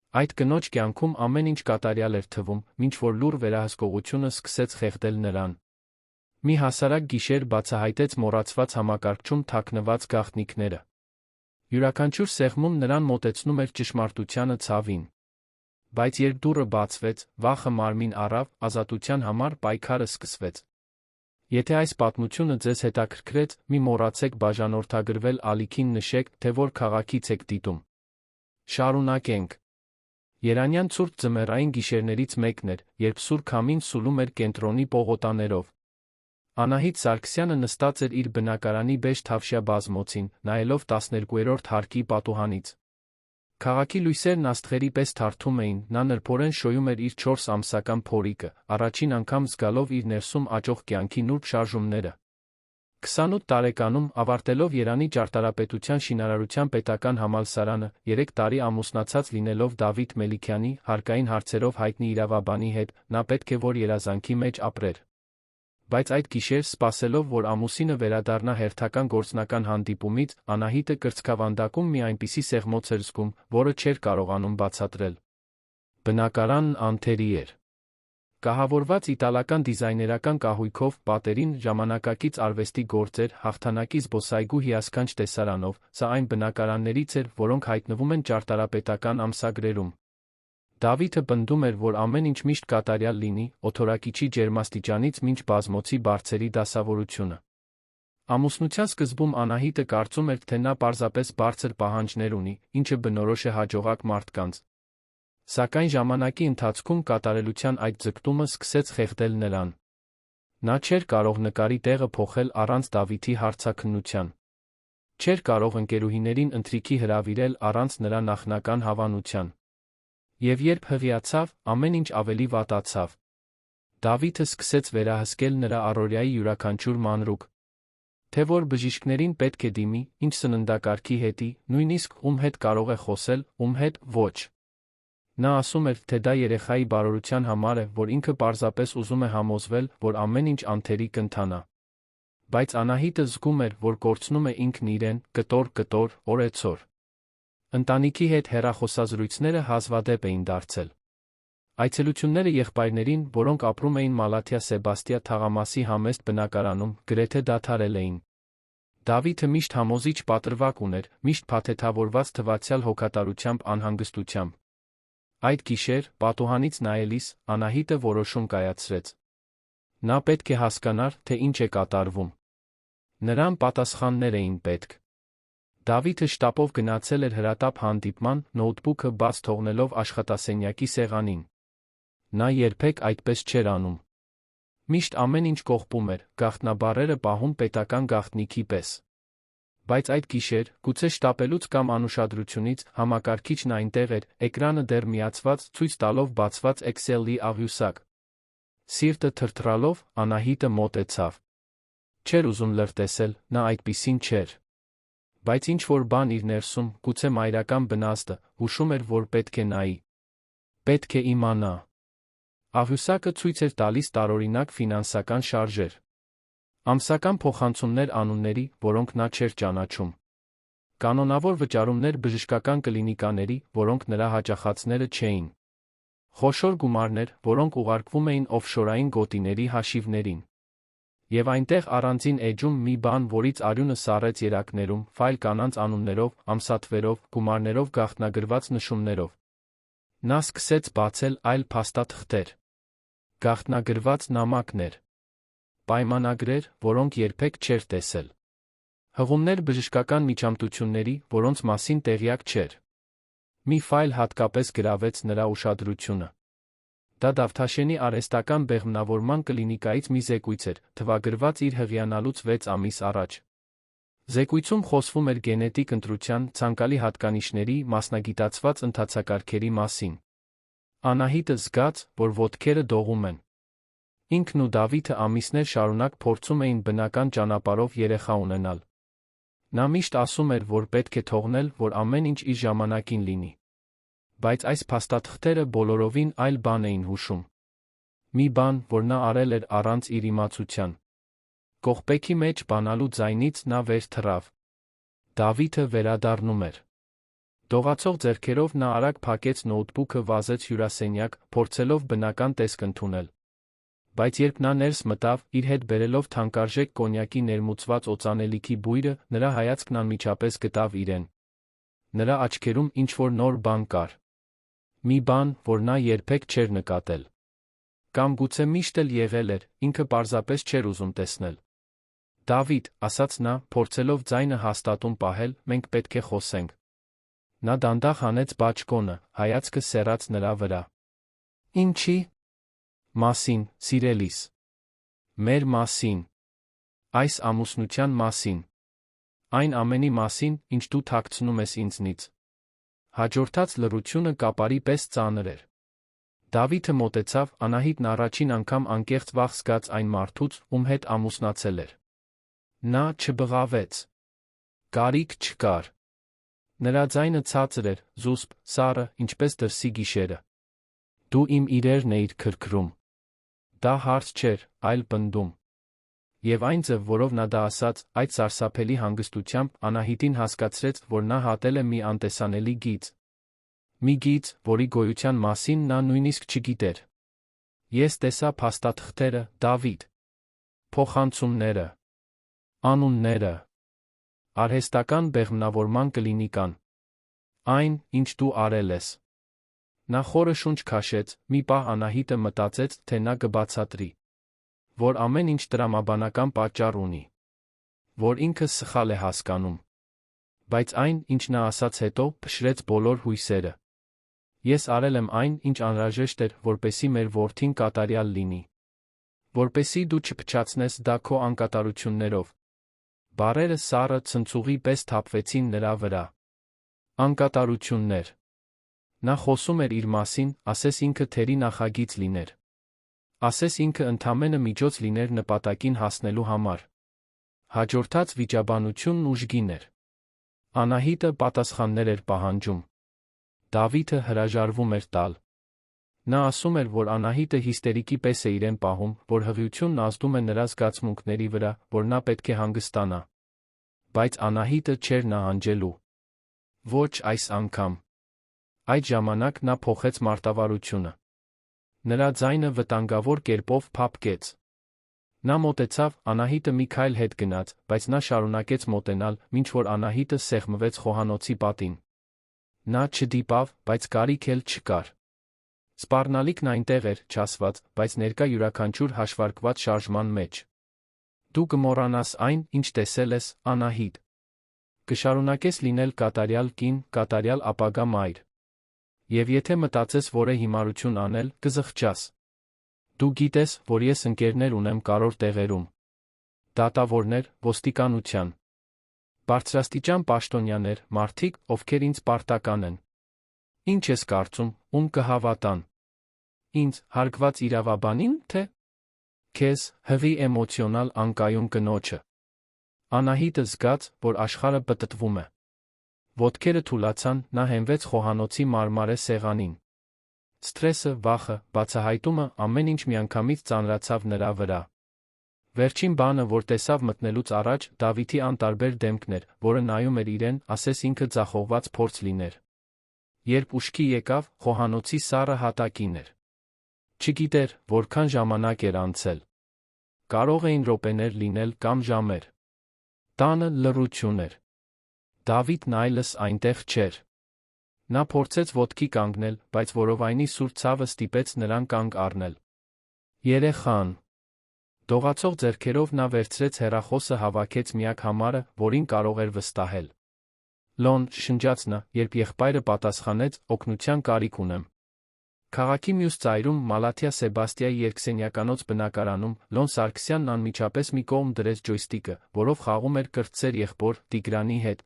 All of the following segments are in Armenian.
Այդ կնոջ կյանքում ամեն ինչ կատարյալ էր թվում, մինչ որ լուռ վերահսկողությունը սկսեց խեղդել նրան։ Մի հասարակ գիշեր բացահայտեց մոռացված համակարգչում թաքնված գաղտնիքները։ Յուրաքանչյուր սեղմում նրան մոտեցնում էր ճշմարտությանը ցավին։ Բայց երբ դուռը բացվեց, վախը մարմին առավ, ազատության համար պայքարը սկսվեց։ Եթե այս պատմությունը ձեզ հետաքրքրեց, մի մոռացեք բաժանորդագրվել ալիքին նշեք, թե որ քաղաքից եք դիտում։ Շարունակենք։ Երանյան ցուրտ ձմեռային գիշերներից մեկն էր, երբ Սուր քամին սուլում էր կենտրոնի պողոտաներով։ Անահիտ Սարգսյանը նստած էր իր բնակարանի բեժ թավշյա բազմոցին, նայելով 12-րդ հարկի պատուհանից։ Քաղաքի լույսերն աստղերի պես թարթում էին, նա նրբորեն շոյում էր իր 4 ամսական փորիկը, առաջին անգամ զգալով իր ներսում աճող կյանքի նուրբ շարժումները։ 28 տարեկանում, ավարտելով Երանի ճարտարապետության շինարարության պետական համալսարանը, 3 տարի ամուսնացած լինելով Դավիթ Մելիքյանի, հարկային հարցերով հայտնի իրավաբանի հետ, նա պետք է որ երազանքի մեջ ապրեր։ Բայց այդ գիշեր, սպասելով, որ ամուսինը վերադառնա հերթական գործնական հանդիպումից, Անահիտը կրծքավանդակում մի այնպիսի սեղմոց էր զգում, որը չէր կարողանում բացատրել։ Բնակարանն անթերի էր։ Կահավորված իտալական դիզայներական կահույքով, պատերին ժամանակակից արվեստի գործեր, հաղթանակի զբոսայգու հիասքանչ տեսարանով, սա այն բնակարաններից էր, որոնք հայտնվում են ճարտարապետական ամսագրերում։ Դավիթը պնդում էր, որ ամեն ինչ միշտ կատարյալ լինի, օթորակիչի ջերմաստիճանից մինչ բազմոցի բարձերի դասավորությունը։ Ամուսնության սկզբում Անահիտը կարծում էր, թե նա պարզապես բարձր պահանջներ ունի, ինչը բնորոշ է հաջողակ մարդկանց։ Սակայն ժամանակի ընթացքում կատարելության այդ ձգտումը սկսեց խեղդել նրան։ Նա չէր կարող նկարի տեղը փոխել առանց Դավիթի հարցաքննության։ Չէր կարող ընկերուհիներին ընթրիքի հրավիրել առանց նրա նախնական հավանության։ Եվ երբ հղիացավ, ամեն ինչ ավելի վատացավ։ Դավիթը սկսեց վերահսկել նրա առօրյայի յուրաքանչյուր մանրուք։ Թե որ բժիշկներին պետք է դիմի, ինչ սննդակարգի հետի, նույնիսկ ում հետ կարող է խոսել, ում հետ ոչ։ Նա ասում էր, թե դա երեխայի բարօրության համար է, որ ինքը պարզապես ուզում է համոզվել, որ ամեն ինչ անթերի կընթանա։ Բայց Անահիտը զգում էր, որ կորցնում է ինքն իրեն, կտոր, օրեցօր։ Ընտանիքի հետ հեռախոսազրույցները հազվադեպ էին դարձել։ Այցելությունները եղբայրներին, որոնք ապրում էին Մալաթիա Սեբաստիա թաղամասի համեստ բնակարանում, գրեթե դադարել էին։ Դավիթը միշտ համոզիչ պատրվակ ուներ, միշտ փաթեթավորված թվացյալ հոգատարությամբ անհանգստությամբ։ Այդ գիշեր, պատուհանից նայելիս, Անահիտը որոշում կայացրեց։ Նա պետք է հասկանար, թե ինչ է կատարվում։ Նրան պատասխաններ էին պետք։ Դավիթը շտապով գնացել էր հրատապ հանդիպման, նոութբուքը բաց թողնելով աշխատասենյակի սեղանին։ Նա երբեք այդպես չէր անում։ Միշտ ամեն ինչ կողպում էր, գաղտնաբառերը պահում պետական գաղտնիքի պես։ Բայց այդ գիշեր, գուցե շտապելուց կամ անուշադրությունից, համակարգիչն այնտեղ էր, էկրանը դեռ միացված, ցույց տալով բացված Excel-ի աղյուսակ։ Սիրտը թրթռալով, Անահիտը մոտեցավ։ Չէր ուզում լրտեսել, նա այդպիսին չէր։ Բայց ինչ-որ բան իր ներսում, գուցե մայրական բնազդը, հուշում էր, որ պետք է նայի։ Պետք է իմանա։ Աղյուսակը ցույց էր տալիս տարօրինակ ֆինանսական շարժեր։ Ամսական փոխանցումներ անունների, որոնք նա չէր ճանաչում։ Կանոնավոր վճարումներ բժշկական կլինիկաների, որոնք նրա հաճախածները չէին։ Խոշոր գումարներ, որոնք ուղարկվում էին օֆշորային գոտիների հաշիվներին։ Եվ այնտեղ առանձին էջում մի բան, որից արյունը սառեց երակներում, ֆայլ կանանց անուններով, ամսաթվերով, գումարներով գաղտնագրված նշումներով։ Նա սկսեց բացել այլ փաստաթղթեր։ Գաղտնագրված նամակներ։ Պայմանագրեր, որոնք երբեք չէր տեսել։ Հղումներ բժշկական միջամտությունների, որոնց մասին տեղյակ չէր։ Մի ֆայլ հատկապես գրավեց նրա ուշադրությունը։ Դա Դավթաշենի արհեստական բեղմնավորման կլինիկայից մի զեկույց էր, թվագրված իր հղիանալուց 6 ամիս առաջ։ Զեկույցում խոսվում էր գենետիկ ընտրության, ցանկալի հատկանիշների, մասնագիտացված ընթացակարգերի մասին։ Անահիտը զգաց, որ ոտքերը դողում են։ Ինքն ու Դավիթը ամիսներ շարունակ փորձում էին բնական ճանապարհով երեխա ունենալ։ Նա միշտ ասում էր, որ պետք է թողնել, որ ամեն ինչ իր ժամանակին լինի։ Բայց այս փաստաթղթերը բոլորովին այլ բան էին հուշում։ Մի բան, որ նա արել էր առանց իր իմացության։ Կողպեքի մեջ բանալու ձայնից նա վեր թռավ։ Դավիթը վերադառնում էր։ Դողացող ձեռքերով նա արագ փակեց նոութբուքը, վազեց հյուրասենյակ, փորձելով բնական տեսք ընդունել։ Բայց երբ նա ներս մտավ, իր հետ բերելով թանկարժեք կոնյակի ներմուծված օծանելիքի բույրը, նրա հայացքն անմիջապես գտավ իրեն։ Նրա աչքերում ինչ-որ նոր բան կար։ Մի բան, որ նա երբեք չէր նկատել։ Կամ գուցե միշտ էլ եղել էր, ինքը պարզապես չէր ուզում տեսնել։ «Դավիթ», ասաց նա, փորձելով ձայնը հաստատուն պահել, «մենք պետք է խոսենք»։ Նա դանդաղ հանեց բաճկոնը, հայացքը սեռաց նրա վրա։ «Ինչի՞» մասին, սիրելիս։ «Մեր մասին։ Այս ամուսնության մասին։ Այն ամենի մասին, ինչ դու թաքցնում ես ինձնից»։ Հաջորդած լռությունը կապարի պես ծանր էր։ Դավիթը մոտեցավ, Անահիտն առաջին անգամ անկեղծ վախ զգաց այն մարդուց, ում հետ ամուսնացել էր։ Նա չբղավեց։ Կարիք չկար։ Նրա ձայնը ցածր էր, զուսպ, սառը, ինչպես դրսի գիշերը։ «Դու իմ իրերն էիր քրքրում»։ Դա հարց չէր, այլ պնդում։ Եվ այն ձև, որով նա դա ասաց, այդ սարսափելի հանգստությամբ, Անահիտին հասկացրեց, որ նա հատել է մի անտեսանելի գիծ։ Մի գիծ, որի գոյության մասին նա նույնիսկ չգիտեր։ Ես տեսա փաստաթղթերը, Դավիթ։ Փոխանցումները։ Անունները։ Արհեստական բեղմնավորման կլինիկան։ Այն, ինչ դու արել ես։ Նա խորը շունչ քաշեց, մի պահ Անահիտը մտածեց, թե նա կբացատրի, որ ամեն ինչ տրամաբանական պատճառ ունի, որ ինքը սխալ է հասկանում։ Բայց այն, ինչ նա ասաց հետո, փշրեց բոլոր հույսերը։ Ես արել եմ այն, ինչ անհրաժեշտ էր, որպեսզի մեր որդին կատարյալ լինի։ Որպեսզի դու չփչացնես դա քո անկատարություններով։ Բառերը սառը ցնցուղի պես թափվեցին նրա վրա։ Անկատարություններ։ Նա խոսում էր իր մասին, ասես ինքը թերի նախագիծ լիներ։ Ասես ինքը ընդամենը միջոց լիներ նպատակին հասնելու համար։ Հաջորդած վիճաբանությունն ուժգին էր։ Անահիտը պատասխաններ էր պահանջում։ Դավիթը հրաժարվում էր տալ։ Նա ասում էր, որ Անահիտը հիստերիկի պես է իրեն պահում, որ հղիությունն ազդում է նրա զգացմունքների վրա, որ նա պետք է հանգստանա։ Բայց Անահիտը չէր նահանջելու։ Ոչ այս անգամ։ Այդ ժամանակ նա փոխեց մարտավարությունը։ Նրա ձայնը վտանգավոր կերպով փափկեց։ Նա մոտեցավ, Անահիտը մի քայլ հետ գնաց, բայց նա շարունակեց մոտենալ, մինչ որ Անահիտը սեղմվեց խոհանոցի պատին։ Նա չդիպավ, բայց կարիք էլ չկար։ Սպառնալիքն այնտեղ էր, չասված, բայց ներկա յուրաքանչյուր հաշվարկված շարժման մեջ։ Դու կմոռանաս այն, ինչ տեսել ես, Անահիտ։ Կշարունակես լինել կատարյալ կին, կատարյալ ապագա մայր։ Եվ եթե մտածես որե հիմարություն անել, կզղջաս։ Դու գիտես, որ ես ընկերներ ունեմ կարևոր տեղերում։ Դատավորներ, ոստիկանության։ Բարձրաստիճան պաշտոնյաներ, մարդիկ, ովքեր ինձ պարտական են։ Ինչ ես կարծում, ում կհավատան։ Ինձ, հարգված իրավաբանին, թե քեզ, հղի էմոցիոնալ անկայուն կնոջը։ Անահիտը զգաց, որ աշխարհը պտտվում է։ Ոտքերը թուլացան, նա հենվեց խոհանոցի մարմարե սեղանին։ Սթրեսը, վախը, բացահայտումը, ամեն ինչ միանգամից ծանրացավ նրա վրա։ Վերջին բանը, որ տեսավ մտնելուց առաջ, Դավիթի անտարբեր դեմքն էր, որը նայում էր իրեն, ասես ինքը ձախողված փորձ լիներ։ Երբ ուշքի եկավ, խոհանոցի սառը հատակին էր։ Չգիտեր, որքան ժամանակ էր անցել։ Կարող էին րոպեներ լինել կամ ժամեր։ Տանը լռություն էր։ Դավիթն այլս այնտեղ չէր։ Նա փորձեց ոտքի կանգնել, բայց որովայնի սուր ցավը ստիպեց նրան կանգ առնել։ Երեխան։ Դողացող ձեռքերով նա վերցրեց հեռախոսը, հավաքեց միակ համարը, որին կարող էր վստահել։ Լոն, շնջաց նա, երբ եղբայրը պատասխանեց, օգնության կարիք ունեմ։ Քաղաքի մյուս ծայրում, Մալաթիա Սեբաստիայի երկսենյականոց բնակարանում, Լոն Սարգսյանն անմիջապես մի կողմ դրեց ջոյստիկը, որով խաղում էր կրտսեր եղբոր Տիգրանի հետ։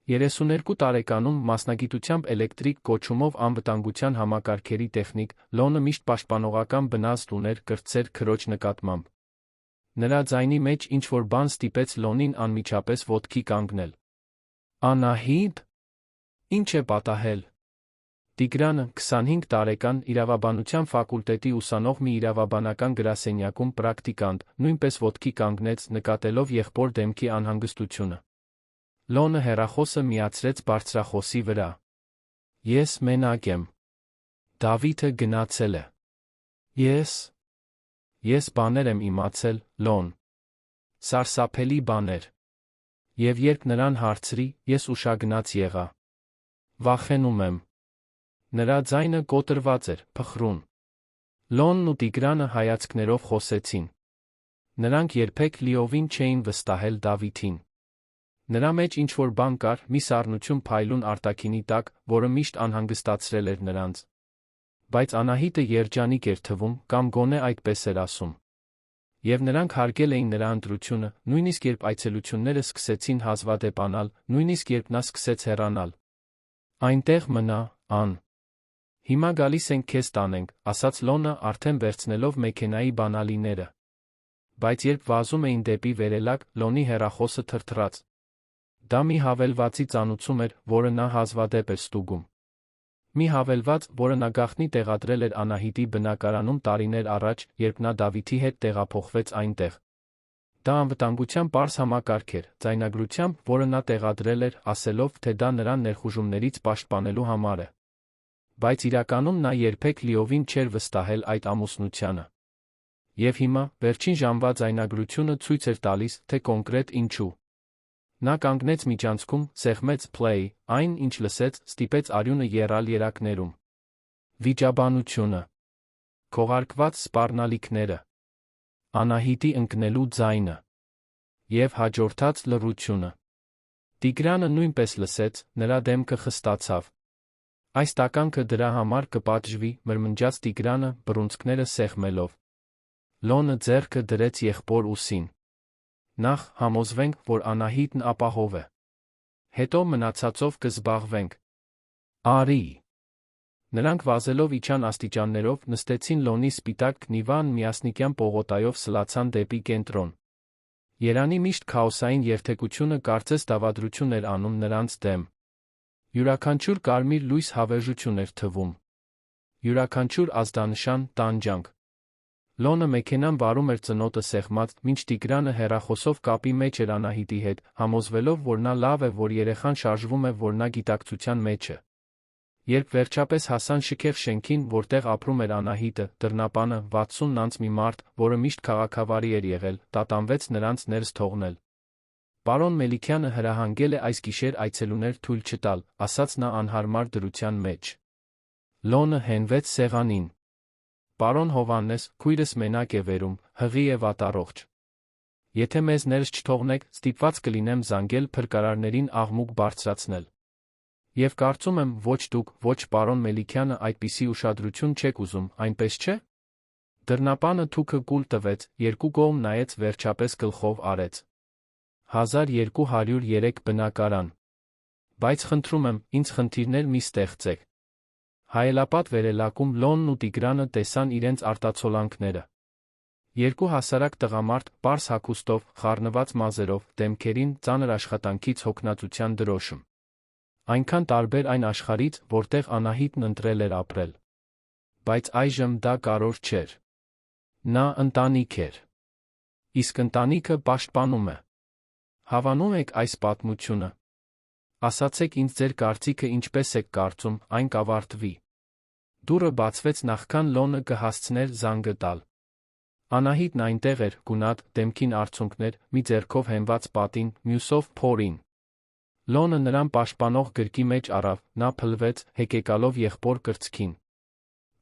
32 տարեկանում, մասնագիտությամբ էլեկտրիկ կոչումով անվտանգության համակարգերի տեխնիկ, Լոնը միշտ պաշտպանողական բնազդ ուներ կրտսեր քրոջ նկատմամբ։ Նրա ձայնի մեջ ինչ-որ բան ստիպեց Լոնին անմիջապես ոտքի կանգնել։ Անահիտ։ Ինչ է պատահել։ Տիգրանը, 25 տարեկան, իրավաբանության ֆակուլտետի ուսանող մի իրավաբանական գրասենյակում պրակտիկանտ, նույնպես ոտքի կանգնեց, նկատելով եղբոր դեմքի անհանգստությունը։ Լոնը հեռախոսը միացրեց բարձրախոսի վրա։ Ես մենակ եմ։ Դավիթը գնացել է։ Ես բաներ եմ իմացել, Լոն։ Սարսափելի բաներ։ Եվ երբ նրան հարցրի, ես ուշագնաց եղա։ Վախենում եմ։ Նրա ձայնը կոտրված էր, փխրուն։ Լոնն ու Տիգրանը հայացքներով խոսեցին։ Նրանք երբեք լիովին չէին վստահել Դավիթին։ Նրա մեջ ինչ-որ բան կար, մի սառնություն փայլուն արտաքինի տակ, որը միշտ անհանգստացրել էր նրանց։ Բայց Անահիտը երջանիկ էր թվում, կամ գոնե այդպես էր ասում։ Եվ նրանք հարգել էին նրա ընտրությունը, նույնիսկ երբ այցելությունները սկսեցին հազվադեպանալ, նույնիսկ երբ նա սկսեց հեռանալ։ Այնտեղ մնա, Ան։ Հիմա գալիս ենք քեզ տանենք, ասաց Լոնը, արդեն վերցնելով մեքենայի բանալիները։ Բայց երբ վազում էին դեպի վերելակ, Լոնի հեռախոսը թրթռաց։ Դա մի հավելվածի ծանուցում էր, որը նա հազվադեպ էր ստուգում։ Մի հավելված, որը նա գաղտնի տեղադրել էր Անահիտի բնակարանում տարիներ առաջ, երբ նա Դավիթի հետ տեղափոխվեց այնտեղ։ Դա անվտանգության պարզ համակարգ էր, ձայնագրությամբ, որը նա տեղադրել էր, ասելով, թե դա նրան ներխուժումներից պաշտպանելու համար է։ Բայց իրականում նա երբեք լիովին չէր վստահել այդ ամուսնությանը։ Եվ հիմա, վերջին ժամվա ձայնագրությունը ցույց էր տալիս, թե կոնկրետ ինչու։ Նա կանգնեց միջանցքում, սեղմեց play, այն, ինչ լսեց, ստիպեց արյունը եռալ երակներում։ Վիճաբանությունը։ Քողարկված սպառնալիքները։ Անահիտի ընկնելու ձայնը։ Եվ հաջորդած լռությունը։ Տիգրանը նույնպես լսեց, նրա դեմքը խստացավ։ Այս տականքը դրա համար կպատժվի, մրմնջաց Տիգրանը, բռունցքները սեղմելով։ Լոնը ձեռքը դրեց եղբոր ուսին։ Նախ համոզվենք, որ Անահիտն ապահով է։ Հետո մնացածով կզբաղվենք։ Արի։ Նրանք վազելով իջան աստիճաններով, նստեցին Լոնի սպիտակ կնիվան, միասնիկյան պողոտայով սլացան դեպի կենտրոն։ Երանի միշտ քաոսային երթեկությունը կարծես դավադրություն էր անում նրանց դեմ։ Յուրաքանչյուր կարմիր լույս հավերժություն էր թվում։ Յուրաքանչյուր ազդանշան տանջանք։ Լոնը մեքենան վարում էր ծնոտը սեղմած, մինչ Տիգրանը հեռախոսով կապի մեջ էր Անահիտի հետ, համոզվելով, որ նա լավ է, որ երեխան շարժվում է, որ նա գիտակցության մեջ է։ Երբ վերջապես հասան շքեղ շենքին, որտեղ ապրում էր Անահիտը, դռնապանը, 60 անց մի մարդ, որը միշտ քաղաքավարի էր եղել, տատանվեց նրանց ներս թողնել։ Պարոն Մելիքյանը հրահանգել է այս գիշեր այցելուներ թույլ չտալ, ասաց նա անհարմար դրության մեջ։ Լոնը հենվեց սեղանին։ Պարոն Հովհաննես, քույրս մենակ է վերում, հղի է վատառողջ։ Եթե մեզ ներս չթողնեք, ստիպված կլինեմ զանգել փրկարարներին աղմուկ բարձրացնել։ Եվ կարծում եմ, ոչ դուք, ոչ պարոն Մելիքյանը այդպիսի ուշադրություն չեք ուզում, այնպես չէ՞։ Դռնապանը թուքը կուլ տվեց, երկու կողմ նայեց, վերջապես գլխով արեց։ 1203 բնակարան։ Բայց խնդրում եմ, ինձ խնդիրներ մի ստեղծեք։ Հայելապատ վերելակում Լոնն ու Տիգրանը տեսան իրենց արտացոլանքները։ Երկու հասարակ տղամարդ, պարզ հագուստով, խառնված մազերով, դեմքերին ծանր աշխատանքից հոգնածության դրոշմ։ Այնքան տարբեր այն աշխարհից, որտեղ Անահիտն ընտրել էր ապրել։ Բայց այժմ դա կարևոր չէր։ Նա ընտանիք էր։ Իսկ ընտանիքը պաշտպանում է։ Հավանում եք այս պատմությունը։ Ասացեք ինձ ձեր կարծիքը ինչպես եք կարծում, այն կավարտվի։ Դուռը բացվեց նախքան Լոնը կհասցներ զանգը տալ։ Անահիտն այնտեղ էր, գունատ, դեմքին արցունքներ, մի ձեռքով հենված պատին, մյուսով փորին։ Լոնը նրան պաշտպանող գրկի մեջ առավ, նա փլվեց, հեկեկալով եղբոր կրծքին։